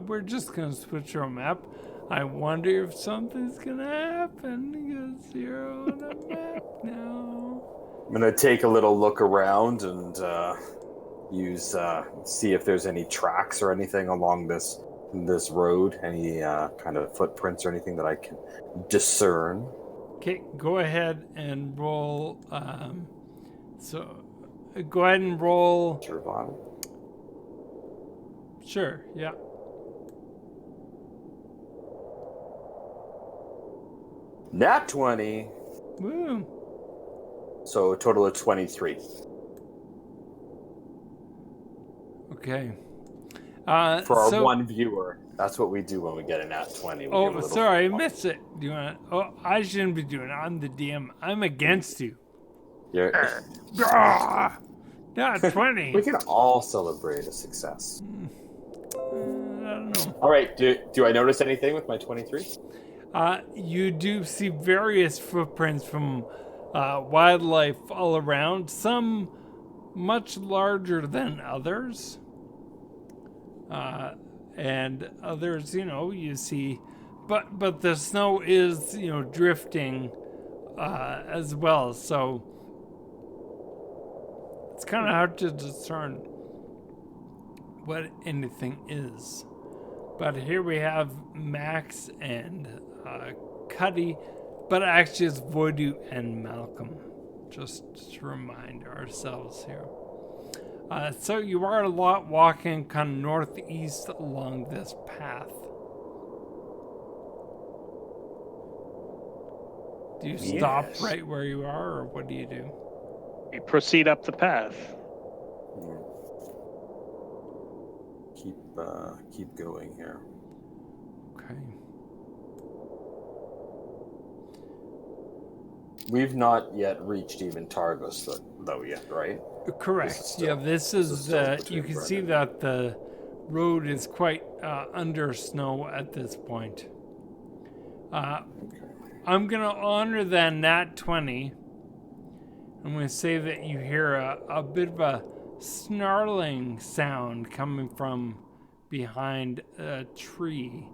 we're just going to switch our map. I wonder if something's going to happen because you're on a map now. I'm going to take a little look around and see if there's any tracks or anything along this road, any kind of footprints or anything that I can discern. Okay, go ahead and roll. Go ahead and roll. Survival. Sure, yeah. Nat 20. Woo. So a total of 23. Okay. For our one viewer, that's what we do when we get a nat 20. Sorry, I missed it. Do you want? I shouldn't be doing it. I'm the DM. I'm against you. Yeah. Not 20. We can all celebrate a success. I don't know. All right. Do I notice anything with my 23? You do see various footprints from wildlife all around. Some much larger than others. And others, you see, but the snow is, drifting, as well. So it's kind of hard to discern what anything is. But here we have Max and Cuddy, but actually it's Voidu and Malcolm, just to remind ourselves here. So you are a lot walking kind of northeast along this path. Do you stop right where you are, or what do you do? We proceed up the path. Keep going here. Okay. We've not yet reached even Targos, though, yet, right? Correct. This is you can see that the road is quite under snow at this point. I'm going to honor that nat 20. I'm going to say that you hear a bit of a snarling sound coming from behind a tree,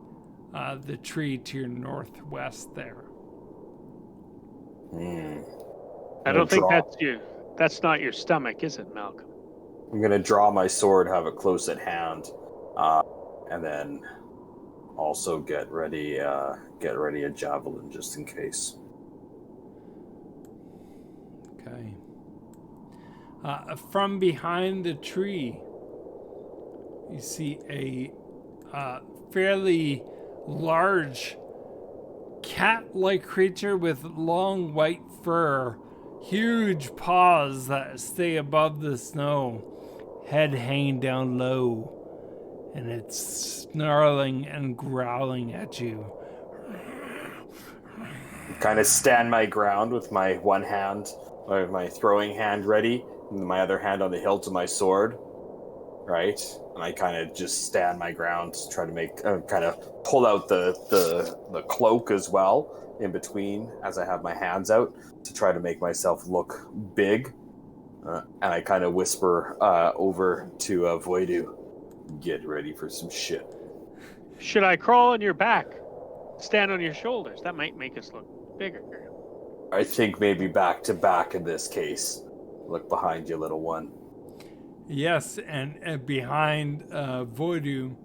the tree to your northwest there. I don't think that's not your stomach, is it, Malcolm? I'm going to draw my sword, have it close at hand, and then also get ready a javelin just in case. Okay. From behind the tree, you see a fairly large cat-like creature with long white fur, huge paws that stay above the snow, head hanging down low, and it's snarling and growling at you. Kind of stand my ground with my one hand, or my throwing hand ready, and my other hand on the hilt of my sword, right? And I kind of just stand my ground to try to make, kind of pull out the cloak as well in between as I have my hands out to try to make myself look big. And I kind of whisper over to Voidu, get ready for some shit. Should I crawl on your back? Stand on your shoulders? That might make us look bigger. I think maybe back to back in this case. Look behind you, little one. Yes, and behind Voidu,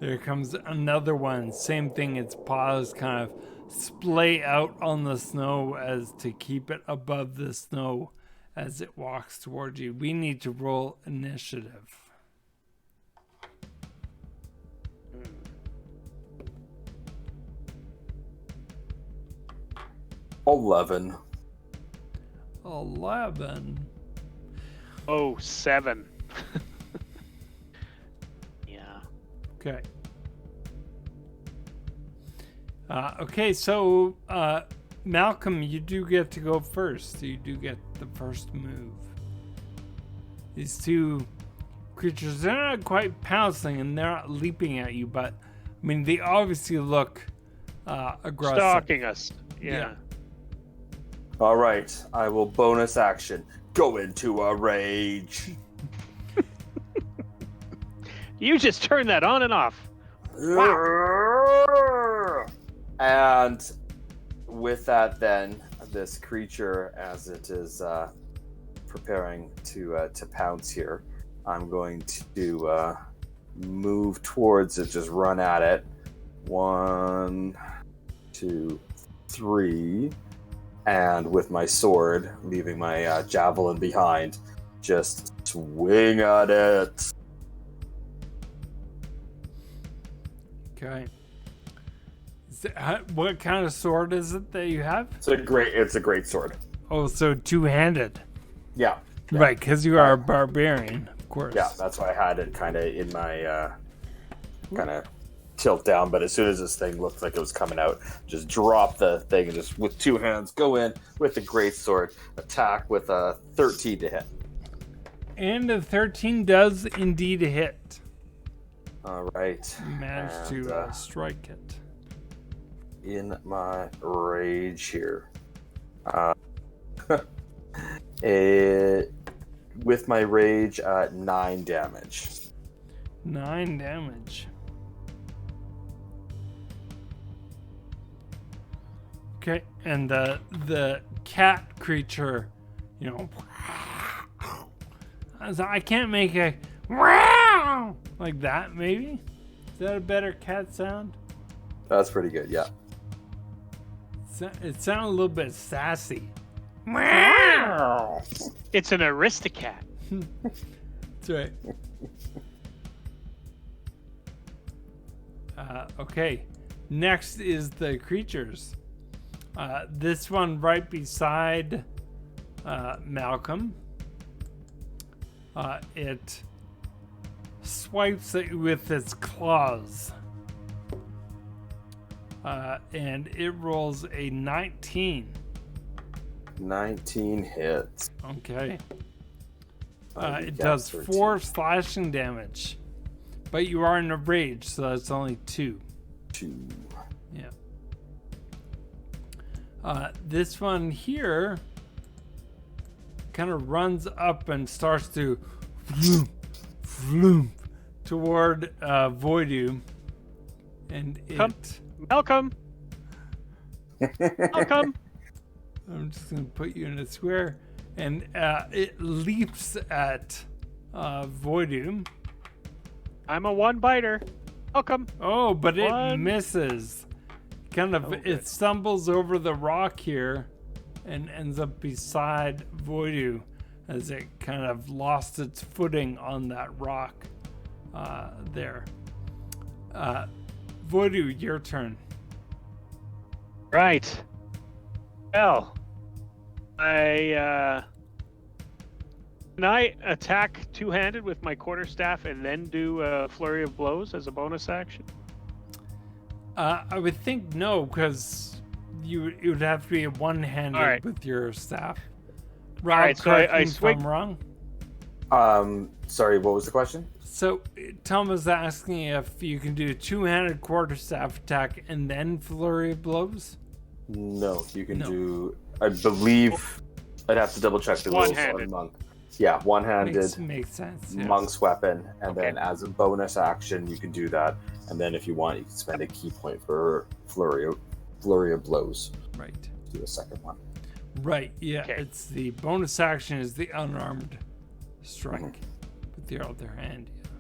there comes another one. Same thing, its paws kind of splay out on the snow as to keep it above the snow as it walks towards you. We need to roll initiative. $11. Oh, 7. Yeah. Okay. Okay, so Malcolm, you do get to go first. You do get the first move. These two creatures, they're not quite pouncing and they're not leaping at you, but I mean, they obviously look aggressive. Stalking us. Yeah. All right, I will bonus action. Go into a rage. You just turn that on and off. And with that, then this creature, as it is preparing to pounce here, I'm going to move towards it, just run at it. 1, 2, 3, and with my sword, leaving my javelin behind, just swing at it. Okay. What kind of sword is it that you have? It's a great sword. Oh, so two-handed. Yeah. Right, because you are a barbarian, of course. Yeah, that's why I had it kind of in my kind of tilt down. But as soon as this thing looked like it was coming out, just drop the thing and just with two hands go in with the great sword, attack with a 13 to hit. And a 13 does indeed hit. All right. You managed to strike it. In my rage here. With my rage, 9 damage. 9 damage. Okay, and the cat creature, you know, I can't make a like that. Maybe is that a better cat sound? That's pretty good. Yeah. It sounded a little bit sassy. It's an aristocat. That's right. Okay, next is the creatures. This one right beside Malcolm. It swipes at you with its claws. And it rolls a 19. 19 hits. Okay. It does 4 slashing damage. But you are in a rage, so that's only 2. 2. Yeah. This one here kind of runs up and starts to floom toward Voidu. And it... Malcolm! Malcolm! I'm just going to put you in a square. And it leaps at Voidu. I'm a one-biter. Malcolm! Oh, but it misses. It stumbles over the rock here and ends up beside Voidu as it kind of lost its footing on that rock there. Voidu, your turn. Right. Well, can I attack two-handed with my quarterstaff and then do a flurry of blows as a bonus action? I would think no, because you would have to be a one-handed with your staff. Rob, all right, so I swing. If I'm wrong. Sorry, what was the question? So Tom was asking if you can do a two-handed quarterstaff attack and then flurry of blows. No, you can do. I believe I'd have to double check the rules on monk. Yeah, one-handed. Makes sense. Yeah. Monk's weapon, and then as a bonus action, you can do that. And then if you want, you can spend a key point for flurry of blows. Right. Do a second one. Right. Yeah. Okay. It's the bonus action is the unarmed strike with the other hand. Yeah.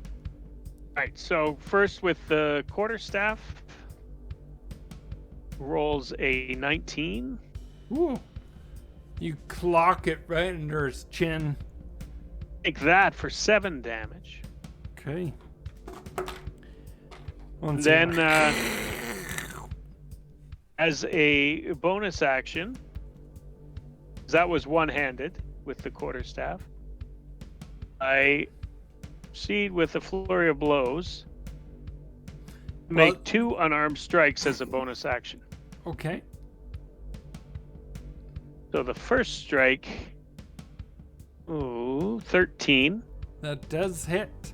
All right. So first with the quarterstaff, rolls a 19. Ooh. You clock it right under his chin. Take that for 7 damage. Okay. And then, as a bonus action, that was one-handed with the quarterstaff. I proceed with a flurry of blows. Make 2 unarmed strikes as a bonus action. Okay. So the first strike, 13. That does hit.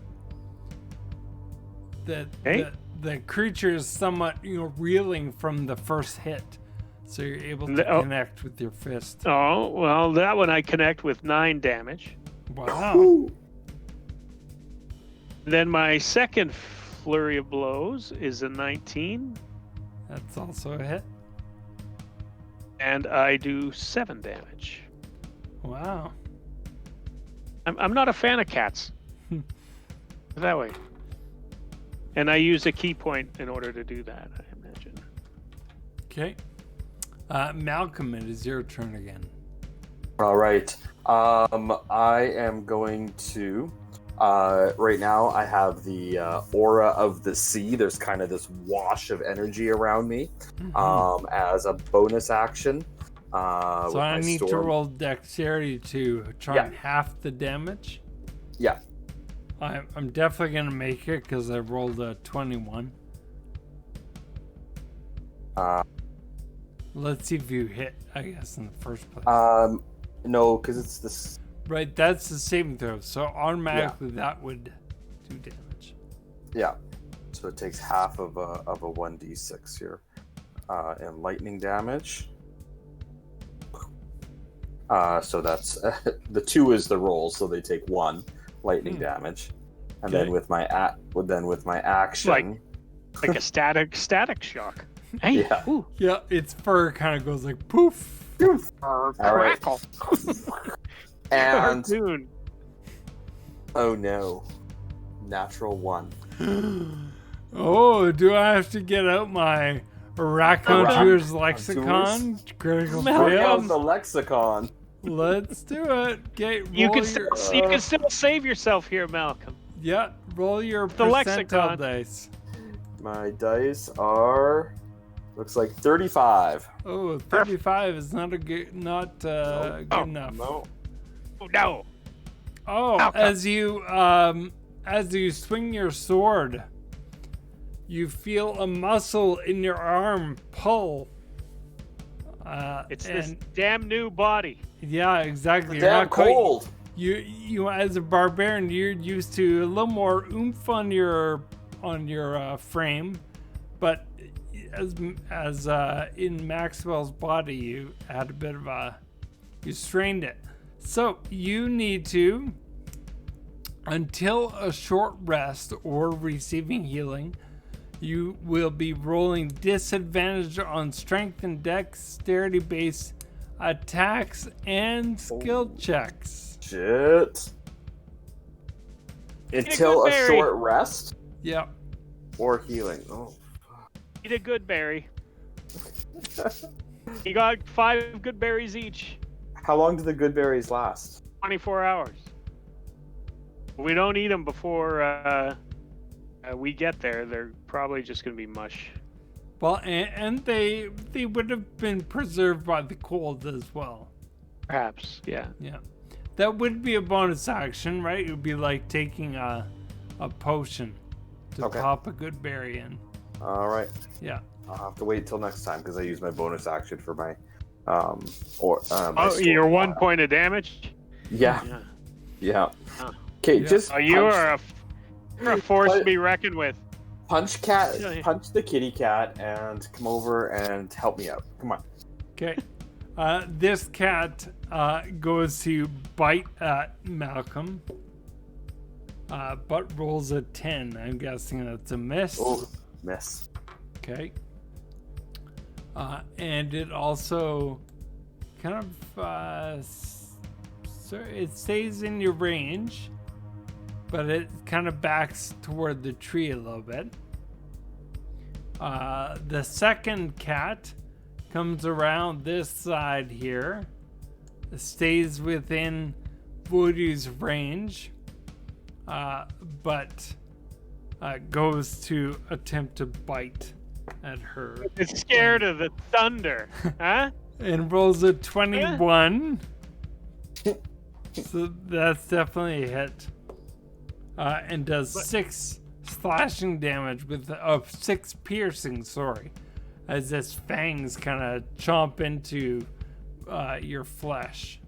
Okay. The creature is somewhat, reeling from the first hit, so you're able to connect with your fist. Oh, well, that one I connect with 9 damage. Wow. Then my second flurry of blows is a 19. That's also a hit. And I do 7 damage. Wow. I'm not a fan of cats. That way. And I use a key point in order to do that, I imagine. Okay. Malcolm, it is your turn again. All right. I am going to. Right now, I have the aura of the sea. There's kind of this wash of energy around me. As a bonus action. So I need to roll dexterity to try and half the damage. Yeah. I'm definitely going to make it because I rolled a 21. Let's see if you hit, I guess, in the first place. No, because it's this. Right, that's the saving throw. So automatically that would do damage. Yeah. So it takes half of a 1d6 here. And lightning damage. So that's the 2 is the roll, so they take 1 lightning damage, and then with my action, like a static shock. Hey, yeah, its fur kind of goes like poof. Crackle. And Cartoon. Oh no, natural 1. Oh, do I have to get out my Raconteur's lexicon? Critical fail. The lexicon. Let's do it. Okay, you can still save yourself here, Malcolm. Yeah, roll your the percentile dice. My dice are looks like 35. Oh, 35 is not good enough. No. Oh no. Oh, Malcolm. as you swing your sword, you feel a muscle in your arm pull. It's this damn new body. Yeah, exactly. You're damn cold. You as a barbarian, you're used to a little more oomph on your frame, but as in Maxwell's body, you had a bit of you strained it. So you need to, until a short rest or receiving healing, you will be rolling disadvantage on strength and dexterity based attacks and skill checks. Shit. Until a short rest? Yep. Or healing. Oh. Eat a good berry. You got 5 good berries each. How long do the good berries last? 24 hours. We don't eat them before we get there. They're probably just going to be mush. Well, and they would have been preserved by the cold as well. Perhaps, yeah. Yeah. That would be a bonus action, right? It would be like taking a potion to pop a good berry in. All right. Yeah. I'll have to wait till next time because I use my bonus action for my your 1 point of damage? Yeah. Okay, just you are a force to be reckoned with. Punch the kitty cat and come over and help me out. Come on. Okay. This cat goes to bite at Malcolm, but rolls a 10. I'm guessing that's a miss. Oh, miss. Okay. And it also kind of so it stays in your range, but it kind of backs toward the tree a little bit. The second cat comes around this side here, stays within Voidu's range, but goes to attempt to bite at her. It's scared of the thunder, huh? And rolls a 21. So that's definitely a hit. And does 6 slashing damage with 6 piercing, as its fangs kind of chomp into your flesh.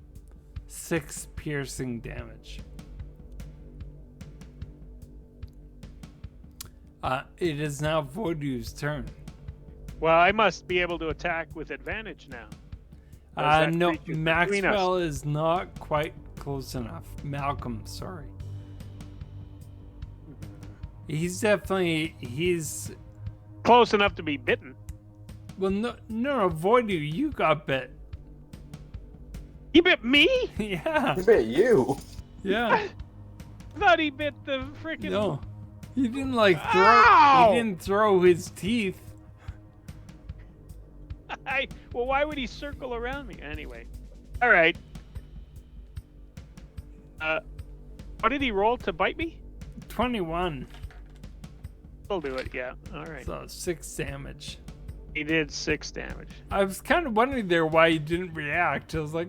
6 piercing damage. It is now Voidu's turn. Well, I must be able to attack with advantage now. No, creature's between Maxwell is not quite close enough. Malcolm, sorry. He's Close enough to be bitten. well, no, Voidu, you got bit. He bit me? Yeah, I bet you. yeah. I thought he bit the freaking. No, he didn't like throw. Ow! He didn't throw his teeth. Well, why would he circle around me anyway? All right. What did he roll to bite me? 21. He'll do it. Yeah. All right. So 6 damage. He did 6 damage. I was kind of wondering there why he didn't react. I was like,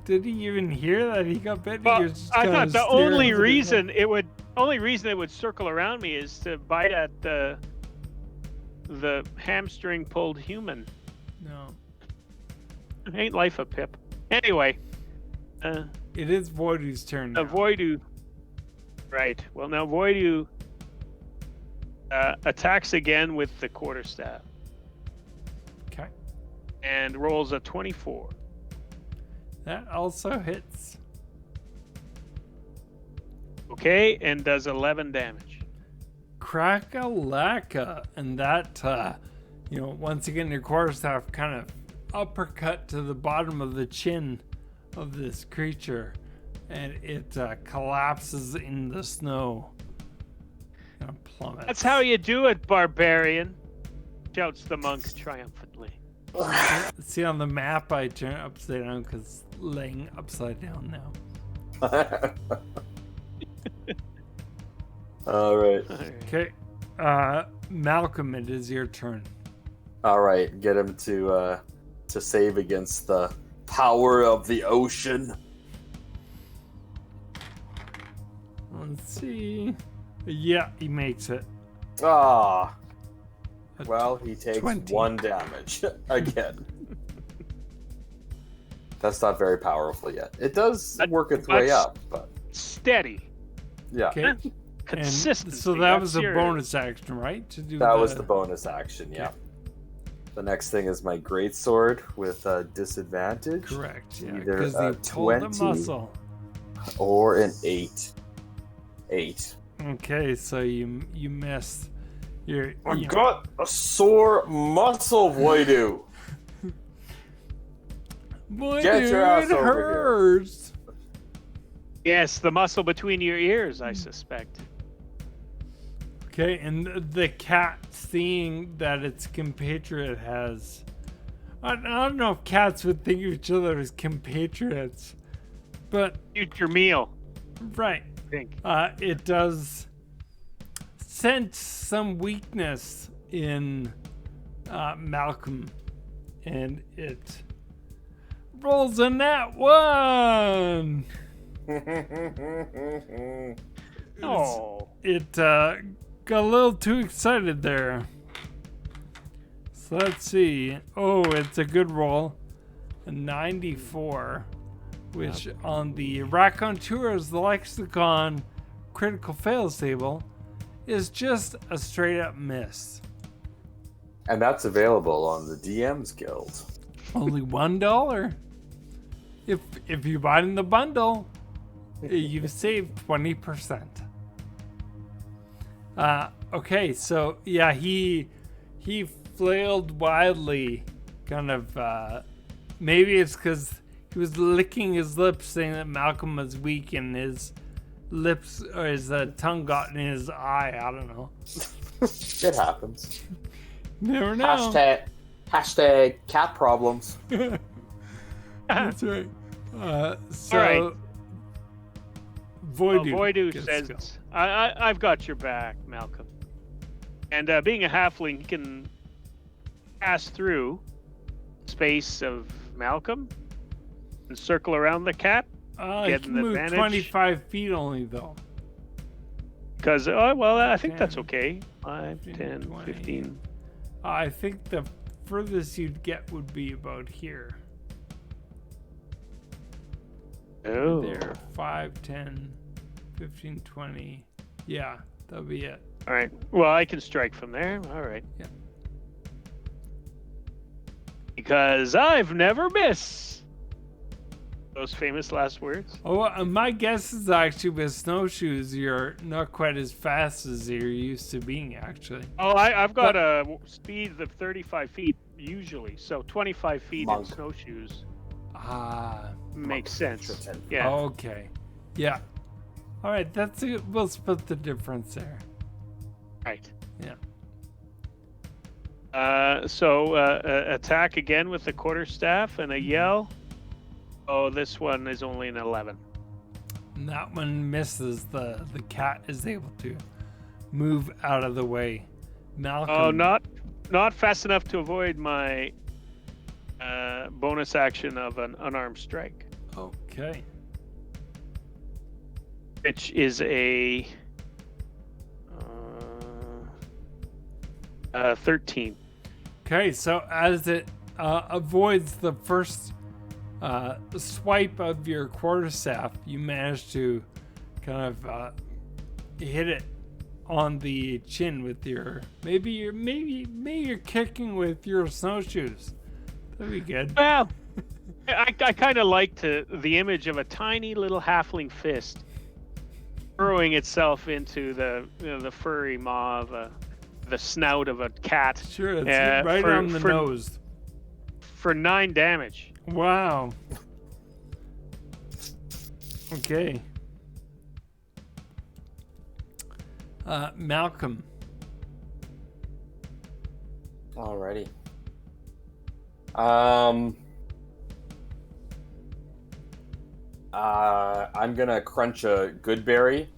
did he even hear that he got bit? Well, He was just I kinda thought the staring only at the reason it would circle around me is to bite at the hamstring pulled human. No. Ain't life a pip. Anyway, It is Voidu's turn now. Voidu. Right. Well, now Voidu attacks again with the quarterstaff Okay. and rolls a 24. That also hits. Okay, and does 11 damage. Crack-a-lacka. And that, once again, your quarterstaff kind of uppercut to the bottom of the chin of this creature. And it collapses in the snow. Kind of plummets. That's how you do it, barbarian, shouts the monk triumphantly. See, on the map, I turn it upside down because laying upside down now. All right. Okay. Malcolm, it is your turn. All right. Get him to save against the power of the ocean. Let's see. Yeah, he makes it. Ah. Well, he takes 20. 1 damage again. That's not very powerful yet. It does work its way up, but Steady. yeah. Okay. Consistency. So that that's was a your- bonus action, right? To do That was the bonus action, yeah. Okay. The next thing is my greatsword with disadvantage. Correct. Yeah, Either because a he pulled a 20 muscle. Or an 8. 8. Okay, so you missed. I got a sore muscle, Voidu. Boy, Get dude, your ass it over here. hurts. Yes, the muscle between your ears, I suspect. Okay, and the cat, seeing that its compatriot has... I don't know if cats would think of each other as compatriots, but... Future meal, Right. I think. It does sense some weakness in Malcolm, and it rolls a nat 1! Oh. It got a little too excited there. So let's see. Oh, it's a good roll. A 94, which on the Raconteur's Lexicon critical fails table is just a straight up miss. And that's available on the DM's Guild. Only $1. If you buy it in the bundle, you've saved 20%. Okay, so yeah, he flailed wildly, kind of. Maybe it's because he was licking his lips, saying that Malcolm was weak, and his lips or his tongue got in his eye. I don't know. It happens. Never know. Hashtag cat problems. That's right. So, All right. Voidu, Voidu gets says, go. I've got your back, Malcolm. And being a halfling, he can pass through space of Malcolm and circle around the cat You get can an move advantage? 25 feet only, though. Because, I think 10, that's okay. 5, 15, 10, 20. 15. I think the furthest you'd get would be about here. Oh. There. 5, 10, 15, 20. Yeah, that'll be it. All right. Well, I can strike from there. All right. Yeah. Because I've never missed. Those famous last words. Oh, my guess is actually with snowshoes, you're not quite as fast as you're used to being, actually. Oh, I've got a speed of 35 feet usually, so 25 feet in snowshoes makes sense. Yeah. Okay. Yeah. All right. That's it. We'll split the difference there. Right. Yeah. Attack again with the quarterstaff and a yell. Oh, this one is only an 11. And that one misses. The cat is able to move out of the way. Malcolm. Oh, not fast enough to avoid my bonus action of an unarmed strike. Okay. Which is a 13. Okay, so as it avoids the first swipe of your quarterstaff, you manage to kind of hit it on the chin with your maybe you're kicking with your snowshoes. That'd be good. Well, I kind of like the image of a tiny little halfling fist burrowing itself into the furry maw of the snout of a cat. Sure, it's right on the nose. For 9 damage. Wow. Okay. Malcolm. Alrighty. I'm gonna crunch a good berry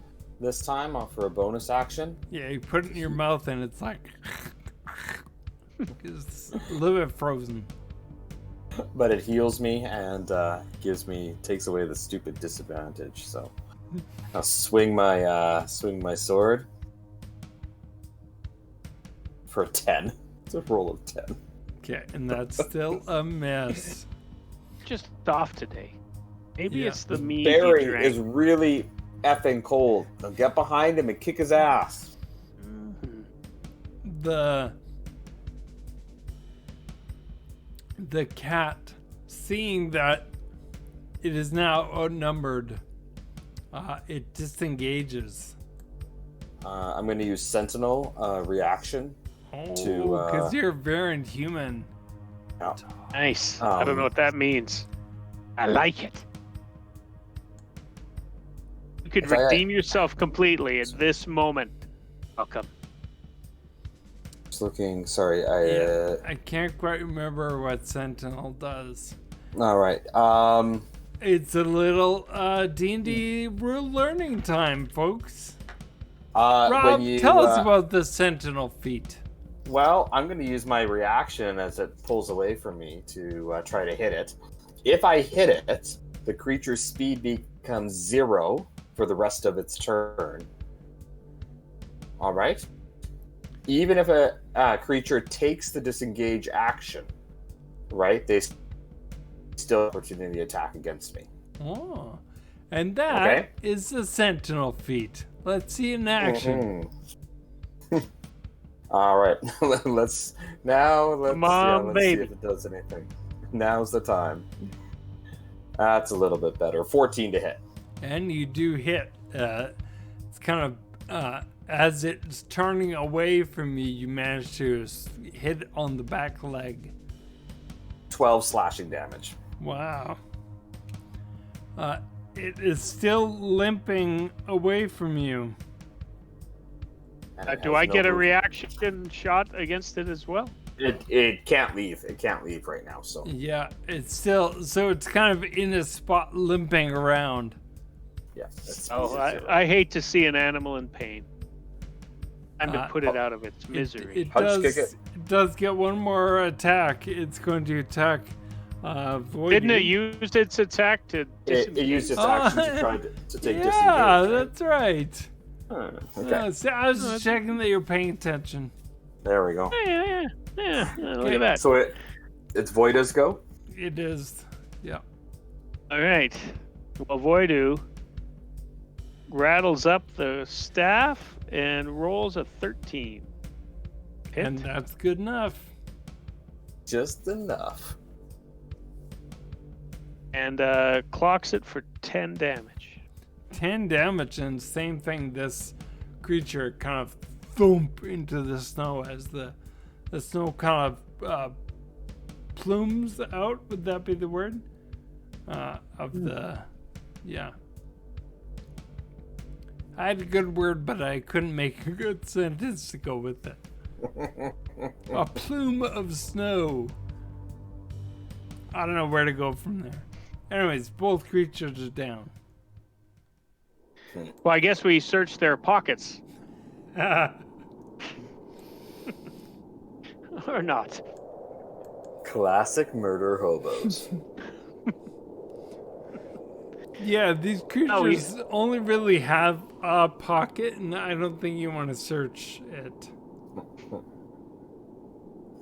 this time for a bonus action. Yeah, you put it in your mouth and it's like it's a little bit frozen. But it heals me and takes away the stupid disadvantage. So I'll swing my sword for a 10. It's a roll of 10. Okay, and that's still a miss. Just off today. Maybe it's the mead Barry he drank. is really effing cold. Now get behind him and kick his ass. The cat, seeing that it is now outnumbered, it disengages. I'm going to use Sentinel reaction. Because you're very human. Yeah. Nice. I don't know what that means. I like it. You could redeem yourself completely at this moment. Welcome. Just looking. Sorry, I can't quite remember what Sentinel does. All right. It's a little D&D rule learning time, folks. Rob, tell us about the Sentinel feat. Well, I'm going to use my reaction as it pulls away from me to try to hit it. If I hit it, the creature's speed becomes 0 for the rest of its turn. All right? Even if a creature takes the disengage action, right, they still have opportunity to attack against me. Oh, and that is the Sentinel feat. Let's see in action. Mm-hmm. All right, let's see if it does anything. Now's the time. That's a little bit better. 14 to hit. And you do hit. It's kind of as it's turning away from you, you manage to hit on the back leg. 12 slashing damage. Wow. It is still limping away from you. Do I get a reaction shot against it as well? It can't leave. It can't leave right now. So yeah, it's still it's kind of in a spot limping around. Yeah. I hate to see an animal in pain. Time to put it out of its misery. It does get one more attack. It's going to attack Voidu. Didn't it use its attack to It used its action to try to take disengage. Yeah, Right? that's right. Okay. See, I was just checking that you're paying attention. There we go. Yeah. Look at that. So it's Voida's go? It is. Yeah. All right. Well, Voidu rattles up the staff and rolls a 13. Hit. And that's good enough. Just enough. And clocks it for 10 damage. 10 damage, and same thing, this creature kind of thump into the snow as the snow kind of plumes out. Would that be the word? Yeah. I had a good word, but I couldn't make a good sentence to go with it. A plume of snow. I don't know where to go from there. Anyways, both creatures are down. Well, I guess we searched their pockets. Or not. Classic murder hobos. Yeah, these creatures only really have a pocket, and I don't think you want to search it.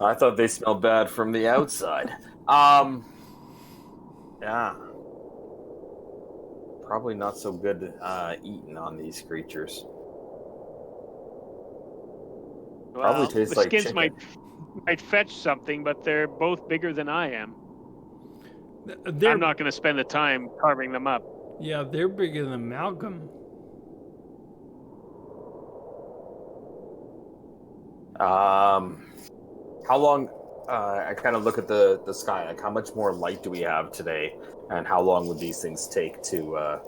I thought they smelled bad from the outside. Yeah. Probably not so good eating on these creatures. Probably tastes the like skins chicken. might fetch something, but they're both bigger than I am. They're, I'm not going to spend the time carving them up. Yeah, they're bigger than Malcolm. How long? I kind of look at the sky. Like, how much more light do we have today, and how long would these things take to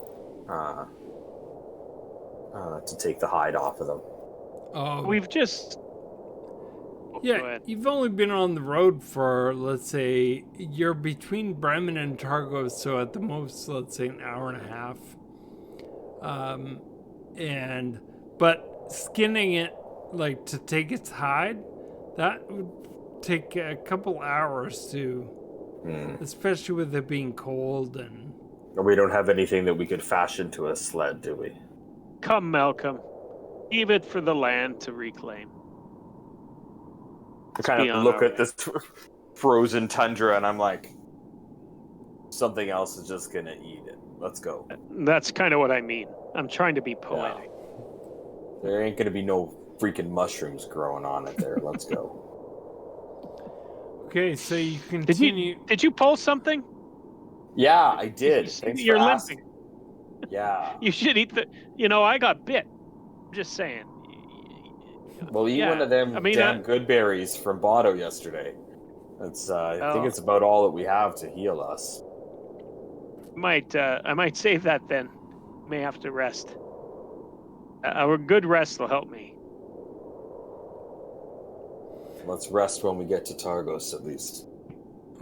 take the hide off of them? We've just... Yeah, you've only been on the road for, let's say, you're between Bremen and Targos, so at the most, let's say, an hour and a half. But skinning it, like, to take its hide, that would take a couple hours to, especially with it being cold and... We don't have anything that we could fashion to a sled, do we? Come, Malcolm. Leave it for the land to reclaim. I kind of look at this frozen tundra and I'm like, something else is just gonna eat it. Let's go. That's kind of what I mean. I'm trying to be poetic. Yeah. There ain't gonna be no freaking mushrooms growing on it there. Let's go. Okay, so you continue... Did you pull something? Yeah, I did. Thanks You're for limping. asking. Yeah. You should eat the... I got bit. I'm just saying. Well, eat one of them damn I... good berries from Botto yesterday. It's I think it's about all that we have to heal us. I might save that then. May have to rest. A good rest will help me. Let's rest when we get to Targos, at least.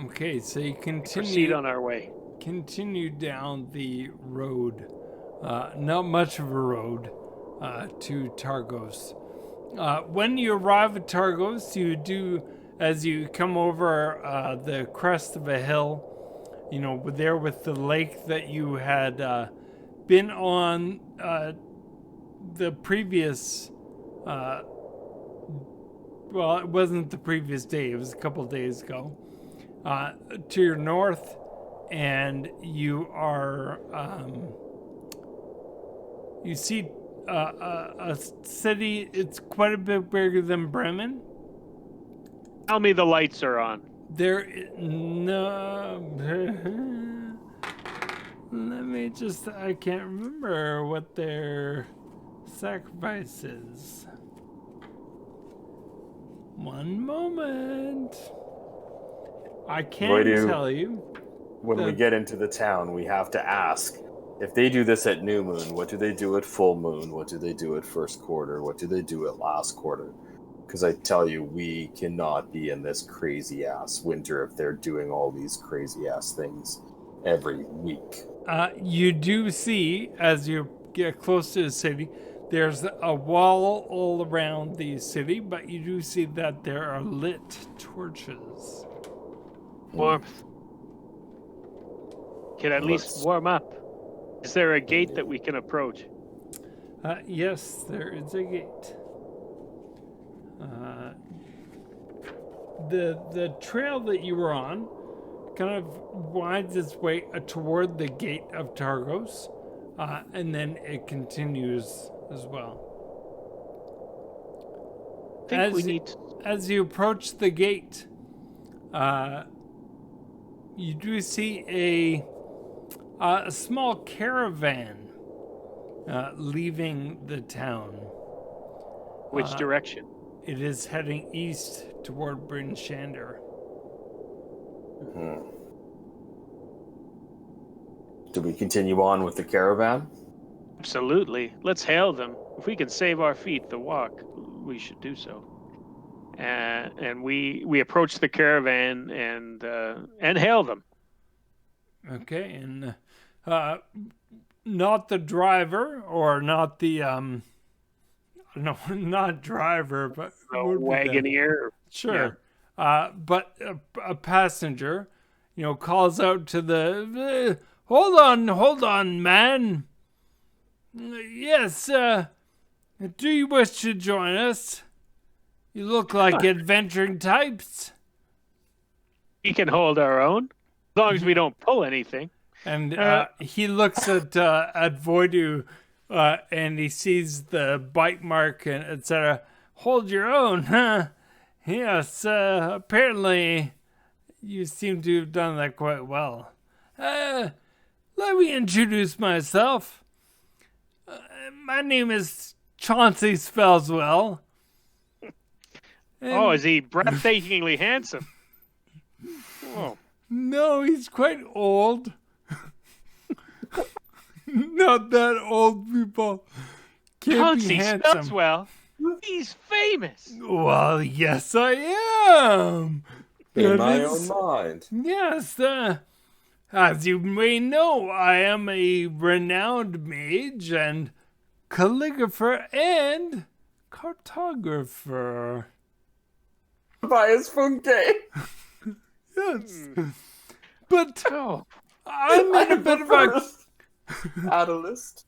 Okay, so you Proceed on our way. Continue down the road. Not much of a road to Targos. When you arrive at Targos, you do, as you come over the crest of a hill, there with the lake that you had been on the previous, well, it wasn't the previous day, it was a couple days ago, to your north, and you are, you see a city. It's quite a bit bigger than Bremen. Tell me the lights are on. I can't remember what their sacrifice is. One moment. I can't tell you. When we get into the town, we have to ask, if they do this at new moon, what do they do at full moon? What do they do at first quarter? What do they do at last quarter? Because I tell you, we cannot be in this crazy-ass winter if they're doing all these crazy-ass things every week. You do see, as you get close to the city, there's a wall all around the city, but you do see that there are lit torches. Warmth. can at least warm up. Is there a gate that we can approach? Yes, there is a gate. The trail that you were on kind of winds its way toward the gate of Targos, and then it continues as well. I think As you approach the gate, you do see a small caravan leaving the town. Which direction? It is heading east toward Bryn Shander. Do we continue on with the caravan? Absolutely. Let's hail them. If we can save our feet the walk, we should do so. And we approach the caravan and hail them. Okay, and not the driver, or not the no, not driver, but The wagoneer. Sure. Yeah. But a passenger, calls out to the hold on, man. Yes, do you wish to join us? You look like adventuring types. We can hold our own, as long as we don't pull anything. And he looks at Voidu, and he sees the bite mark and etc. Hold your own, huh? Yes, apparently you seem to have done that quite well. Let me introduce myself. My name is Chauncey Spellswell. Oh, is he breathtakingly handsome? Oh. No, he's quite old. Not that old, people. Chauncey Spellswell. He's famous. Well, yes, I am. In my own mind. Yes, as you may know, I am a renowned mage and calligrapher and cartographer. Bias Funke. Yes. But I'm in a bit of a analyst.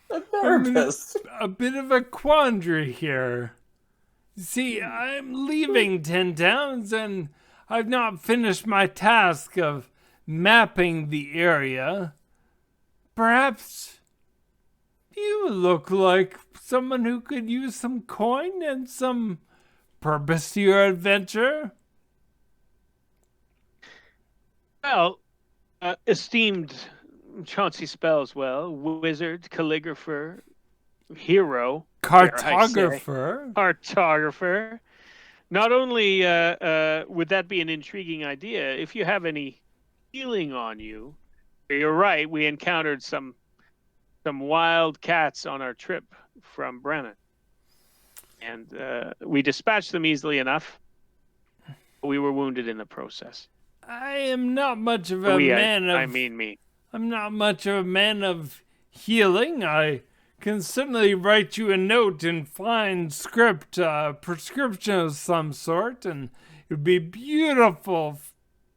A therapist. A bit of a quandary here. See, I'm leaving 10 Towns and I've not finished my task of mapping the area. Perhaps you look like someone who could use some coin and some purpose to your adventure. Well, esteemed Chauncey Spellswell, wizard, calligrapher, hero, cartographer. Not only would that be an intriguing idea, if you have any healing on you, you're right, we encountered some wild cats on our trip from Bremen. And we dispatched them easily enough. We were wounded in the process. I am not much of a man of... I mean me. I'm not much of a man of healing. I can certainly write you a note in fine script, prescription of some sort, and it would be beautiful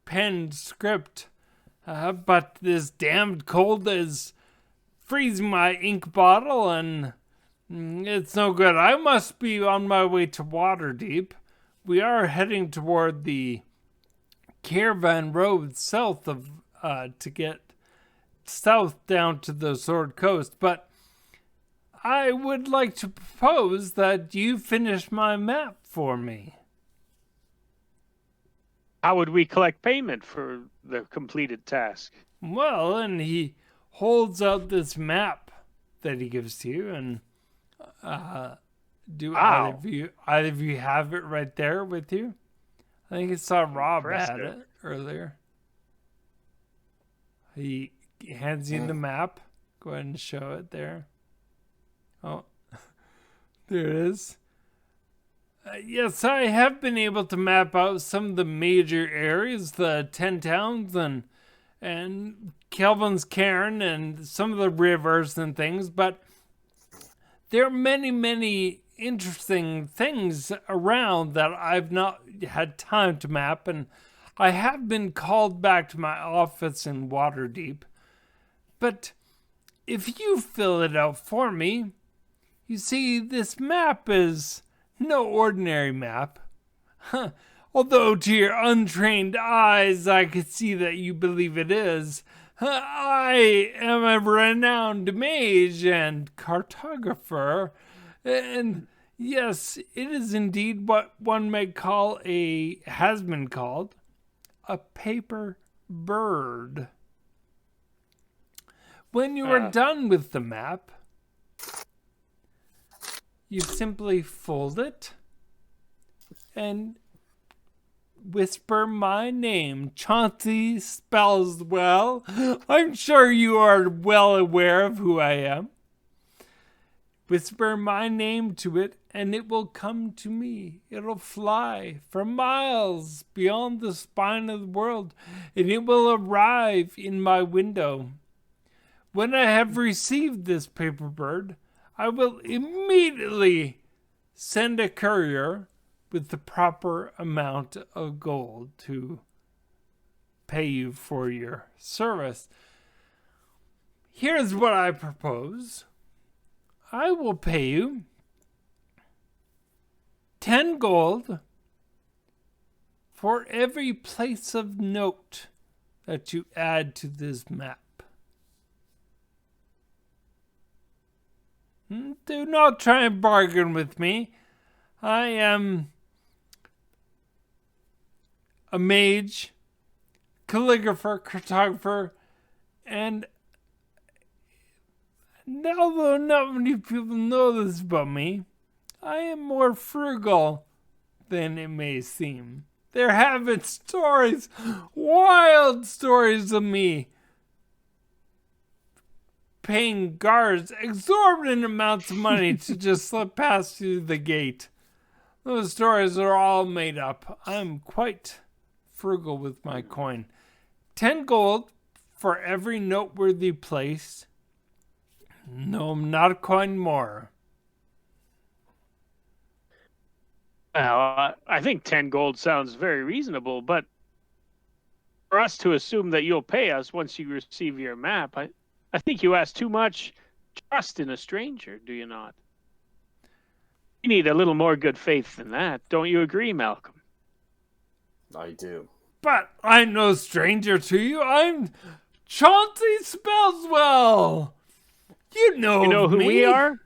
penned script. But this damned cold is freezing my ink bottle, and it's no good. I must be on my way to Waterdeep. We are heading toward the caravan road south of to get south down to the Sword Coast, but I would like to propose that you finish my map for me. How would we collect payment for the completed task? Well, and he holds out this map that he gives to you, and do either of you have it right there with you? I think I saw Rob had it earlier. He hands you the map. Go ahead and show it there. Oh, there it is. Yes, I have been able to map out some of the major areas, the 10 Towns and Kelvin's Cairn and some of the rivers and things, but there are many, many interesting things around that I've not had time to map, and I have been called back to my office in Waterdeep But if you fill it out for me, you see, this map is no ordinary map. Although to your untrained eyes, I could see that you believe it is. I am a renowned mage and cartographer, and yes, it is indeed what one may call has been called, a paper bird. When you are done with the map, you simply fold it and whisper my name. Chauncey spells well. I'm sure you are well aware of who I am. Whisper my name to it, and it will come to me. It'll fly for miles beyond the spine of the world, and it will arrive in my window. When I have received this paper bird, I will immediately send a courier with the proper amount of gold to pay you for your service. Here's what I propose. I will pay you 10 gold for every place of note that you add to this map. Do not try and bargain with me. I am a mage, calligrapher, cartographer, and although not many people know this about me, I am more frugal than it may seem. There have been stories, wild stories of me paying guards exorbitant amounts of money to just slip past through the gate. Those stories are all made up. I'm quite frugal with my coin. 10 gold for every noteworthy place. No, not a coin more. Well, I think 10 gold sounds very reasonable, but for us to assume that you'll pay us once you receive your map, I think you ask too much trust in a stranger, do you not? You need a little more good faith than that. Don't you agree, Malcolm? I do. But I'm no stranger to you. I'm Chauncey Spellswell. You know who me. we are?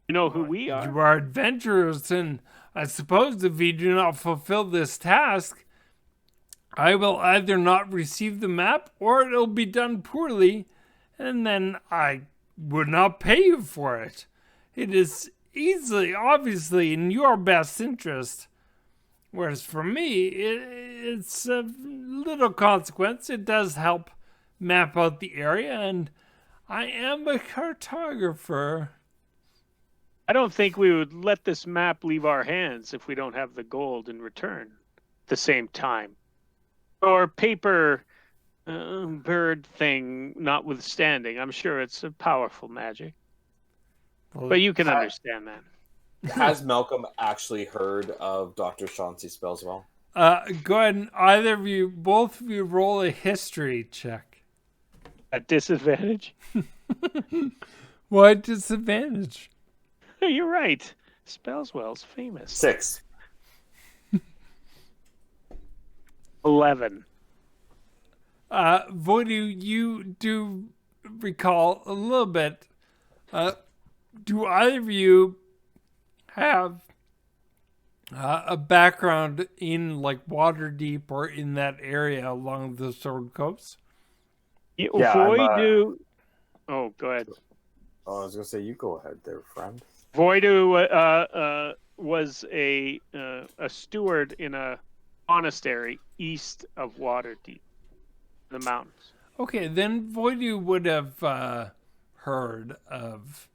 You know who we are? You are adventurers, and I suppose if you do not fulfill this task, I will either not receive the map or it'll be done poorly, and then I would not pay you for it. It is obviously in your best interest. Whereas for me, it's of little consequence. It does help map out the area, and I am a cartographer. I don't think we would let this map leave our hands if we don't have the gold in return at the same time. Or paper bird thing notwithstanding. I'm sure it's a powerful magic. Well, but you can understand that. Has Malcolm actually heard of Dr. Chauncey Spellswell? Go ahead and both of you roll a history check. At disadvantage? Why disadvantage? You're right. Spellswell's famous. 6. 11. Voidu, you do recall a little bit. Do either of you have a background in like Waterdeep or in that area along the Sword Coast? Yeah, Voidu. Oh, go ahead. Oh, I was gonna say, you go ahead there, friend. Voidu was a steward in a monastery east of Waterdeep, the mountains. Okay, then Voidu would have heard of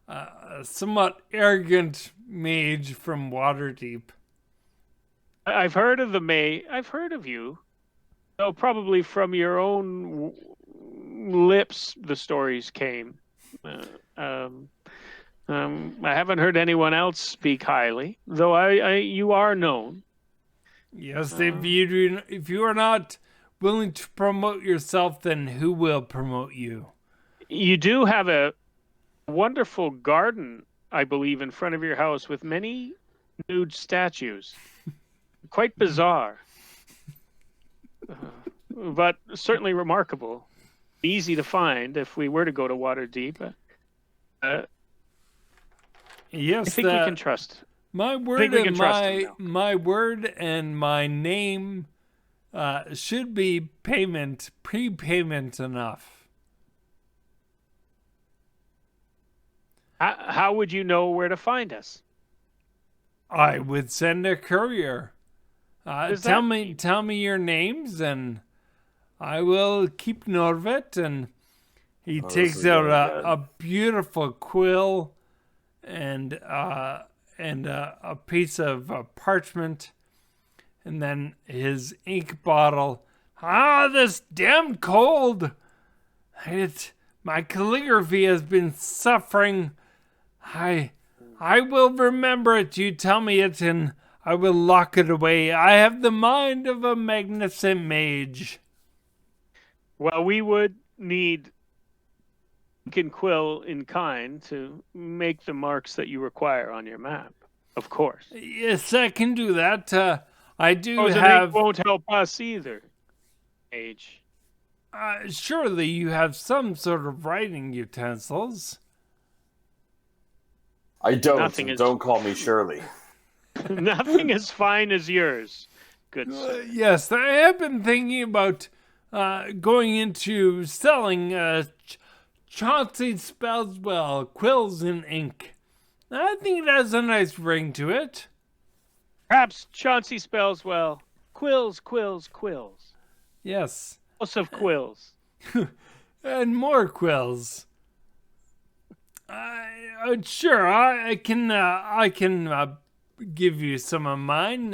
a somewhat arrogant mage from Waterdeep. I've heard of the I've heard of you. No, probably from your own lips the stories came. I haven't heard anyone else speak highly, though you are known. Yes, if you are not willing to promote yourself, then who will promote you? You do have a wonderful garden, I believe, in front of your house with many nude statues. Quite bizarre. But certainly remarkable. Easy to find if we were to go to Waterdeep. Yes, I think we can trust. My word think we can and trust him now. my word and my name should be prepayment enough. How would you know where to find us? I would send a courier. Tell me your names, and I will keep note of it. And he takes out a beautiful quill and a piece of parchment, and then his ink bottle. This damn cold! My calligraphy has been suffering. I will remember it. You tell me it, and I will lock it away. I have the mind of a magnificent mage. Well, we would need ink and quill in kind to make the marks that you require on your map, of course. Yes, I can do that. I do The have... ink won't help us either, mage. Surely you have some sort of writing utensils. I don't. Don't call me Shirley. Nothing as fine as yours, good sir. Yes, I have been thinking about going into selling Chauncey Spellswell quills and ink. I think it has a nice ring to it. Perhaps Chauncey Spellswell. Quills, quills, quills. Yes. House of quills. And more quills. Sure, I can give you some of mine.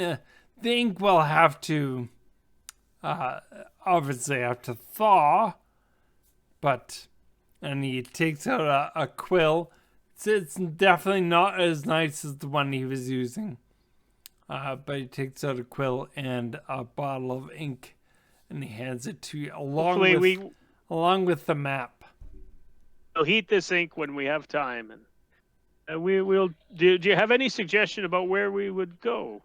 The ink will have to obviously have to thaw, and he takes out a quill. It's definitely not as nice as the one he was using, but he takes out a quill and a bottle of ink, and he hands it to you along with the map. We'll heat this ink when we have time, and we will. Do you have any suggestion about where we would go,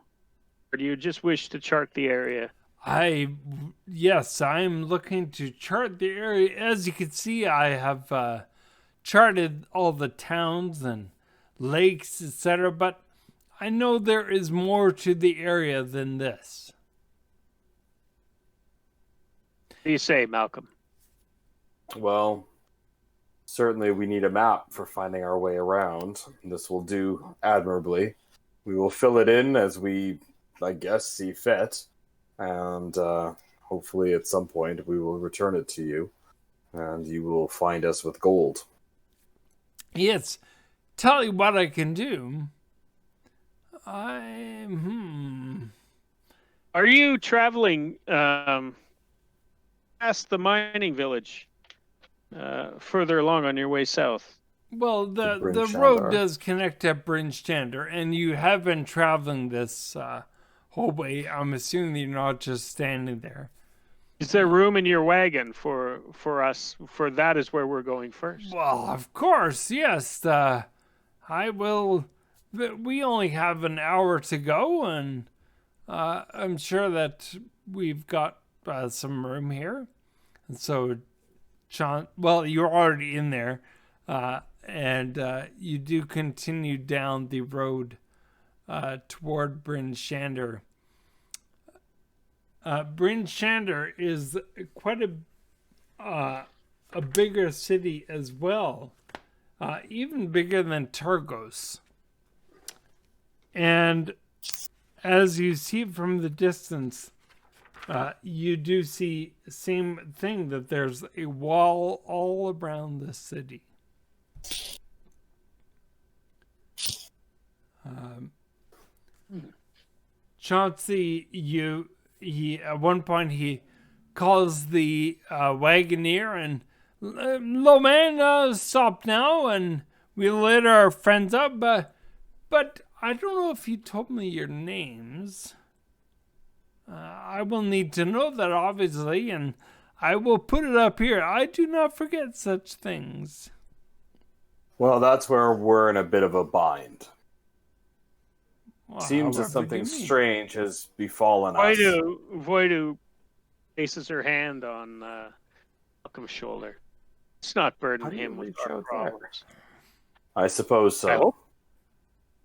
or do you just wish to chart the area? Yes, I'm looking to chart the area. As you can see, I have charted all the towns and lakes, etc. But I know there is more to the area than this. What do you say, Malcolm? Well, certainly we need a map for finding our way around. This will do admirably. We will fill it in as we, I guess, see fit. And hopefully at some point we will return it to you. And you will find us with gold. Yes. Tell you what I can do. Are you traveling past the mining village? Further along on your way south. Well, the road does connect at Bryn Shander, and you have been traveling this whole way. I'm assuming you're not just standing there. Is there room in your wagon for us? For that is where we're going first. Well, of course, yes. I will. We only have an hour to go, and I'm sure that we've got some room here. And so, well, you're already in there, and you do continue down the road toward Bryn Shander. Bryn Shander is quite a bigger city as well, even bigger than Targos. And as you see from the distance, you do see the same thing, that there's a wall all around the city. Chauncey, he at one point he calls the wagoner and, "Low man, stop now, and we'll let our friends up. But I don't know if you told me your names." I will need to know that, obviously, and I will put it up here. I do not forget such things. Well, that's where we're in a bit of a bind. Well, Seems that however something you mean. strange has befallen us. Voidu places her hand on Malcolm's shoulder. Let's not burden How do you him with reach our out there? problems. I suppose so.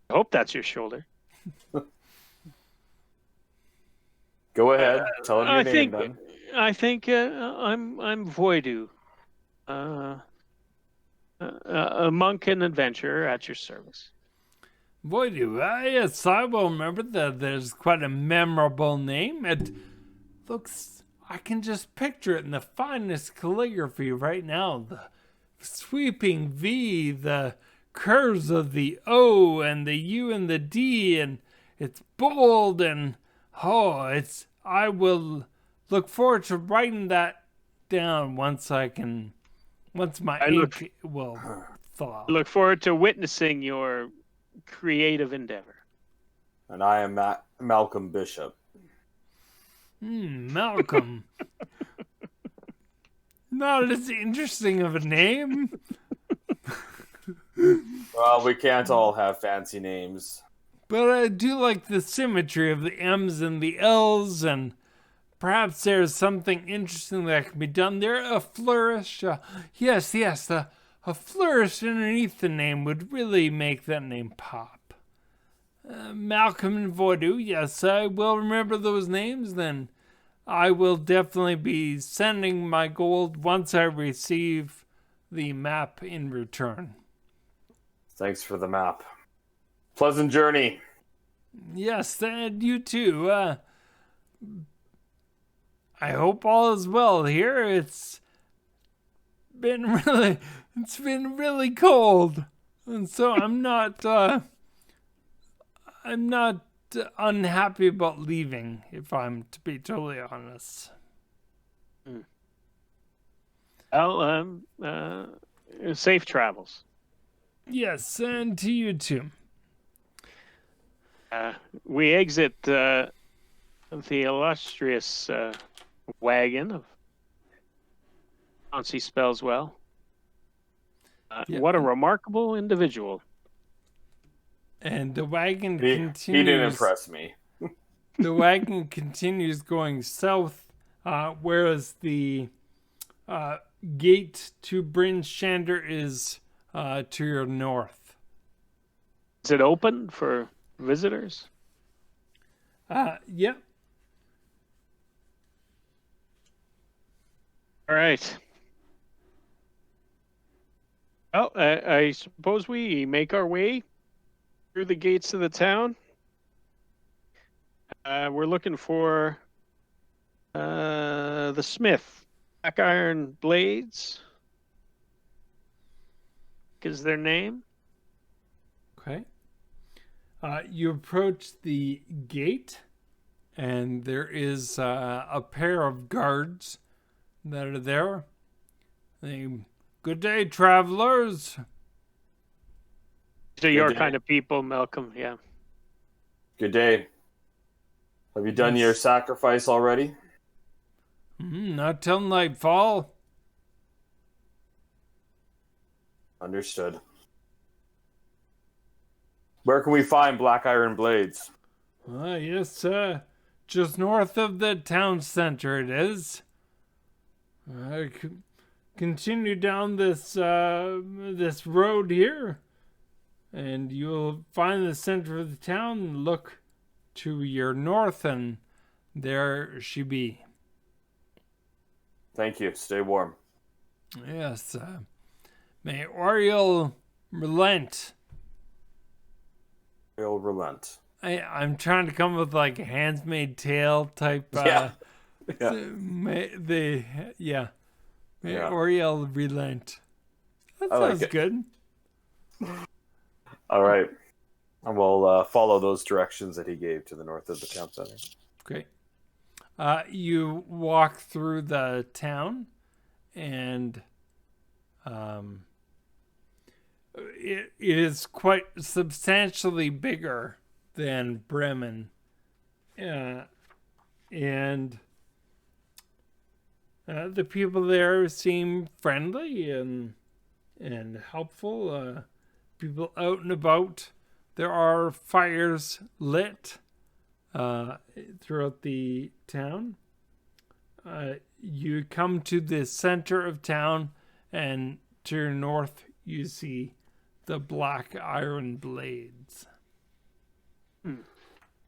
I hope that's your shoulder. Go ahead. Tell him your name, then. I think I'm Voidu, a monk and adventurer at your service. Voidu, yes, I will remember that. There's quite a memorable name. It looks, I can just picture it in the finest calligraphy right now. The sweeping V, the curves of the O and the U and the D, and it's bold and, I will look forward to writing that down once my ink will thaw. I look forward to witnessing your creative endeavor. And I am Malcolm Bishop. Malcolm. Not as interesting of a name. Well, we can't all have fancy names. But I do like the symmetry of the M's and the L's, and perhaps there's something interesting that can be done there. A flourish. Yes, a flourish underneath the name would really make that name pop. Malcolm and Voidu, yes, I will remember those names. Then I will definitely be sending my gold once I receive the map in return. Thanks for the map. Pleasant journey. Yes, and you too. I hope all is well here. It's been really cold, and so I'm not unhappy about leaving, if I'm to be totally honest. Well, safe travels. Yes, and to you too. We exit the illustrious wagon of Chauncey Spellswell. What a remarkable individual. And the wagon continues. He didn't impress me. The wagon continues going south, whereas the gate to Bryn Shander is to your north. Is it open for visitors? Yep. All right. Well, I suppose we make our way through the gates of the town. We're looking for the smith. Black Iron Blades is their name. Okay. You approach the gate, and there is a pair of guards that are there. Good day, travelers. To your kind of people, Malcolm, yeah. Good day. Have you done your sacrifice already? Not till nightfall. Understood. Where can we find Black Iron Blades? Yes, just north of the town center it is. Continue down this road here, and you'll find the center of the town. Look to your north, and there she be. Thank you. Stay warm. Yes, may Oriel relent. He'll relent. I'm trying to come up with like a Handmaid's Tale type. Yeah. May Oriel relent. That sounds good. All right. And we'll follow those directions that he gave to the north of the town center. Great. You walk through the town, and it is quite substantially bigger than Bremen. and the people there seem friendly and helpful. People out and about. There are fires lit throughout the town. You come to the center of town, and to your north, you see the black iron blades. Does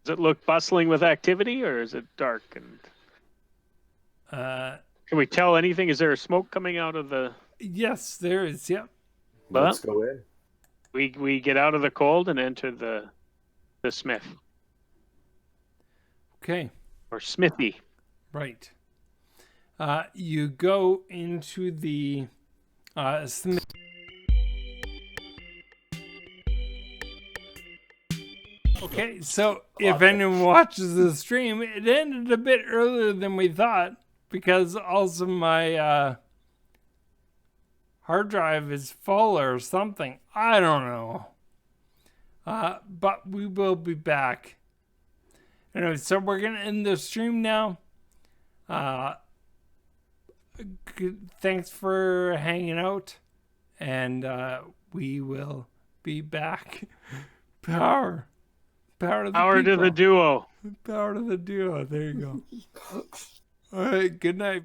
it look bustling with activity, or is it dark? And can we tell anything? Is there smoke coming out of the? Yes, there is. Yep. Let's go in. We get out of the cold and enter the smith. Okay. Or smithy. Right. You go into the smith. Okay, so if anyone watches the stream, it ended a bit earlier than we thought because also my hard drive is full or something. I don't know. But we will be back. Anyway, so we're going to end the stream now. Thanks for hanging out. And we will be back. Power to the duo. Power to the duo. There you go. All right. Good night.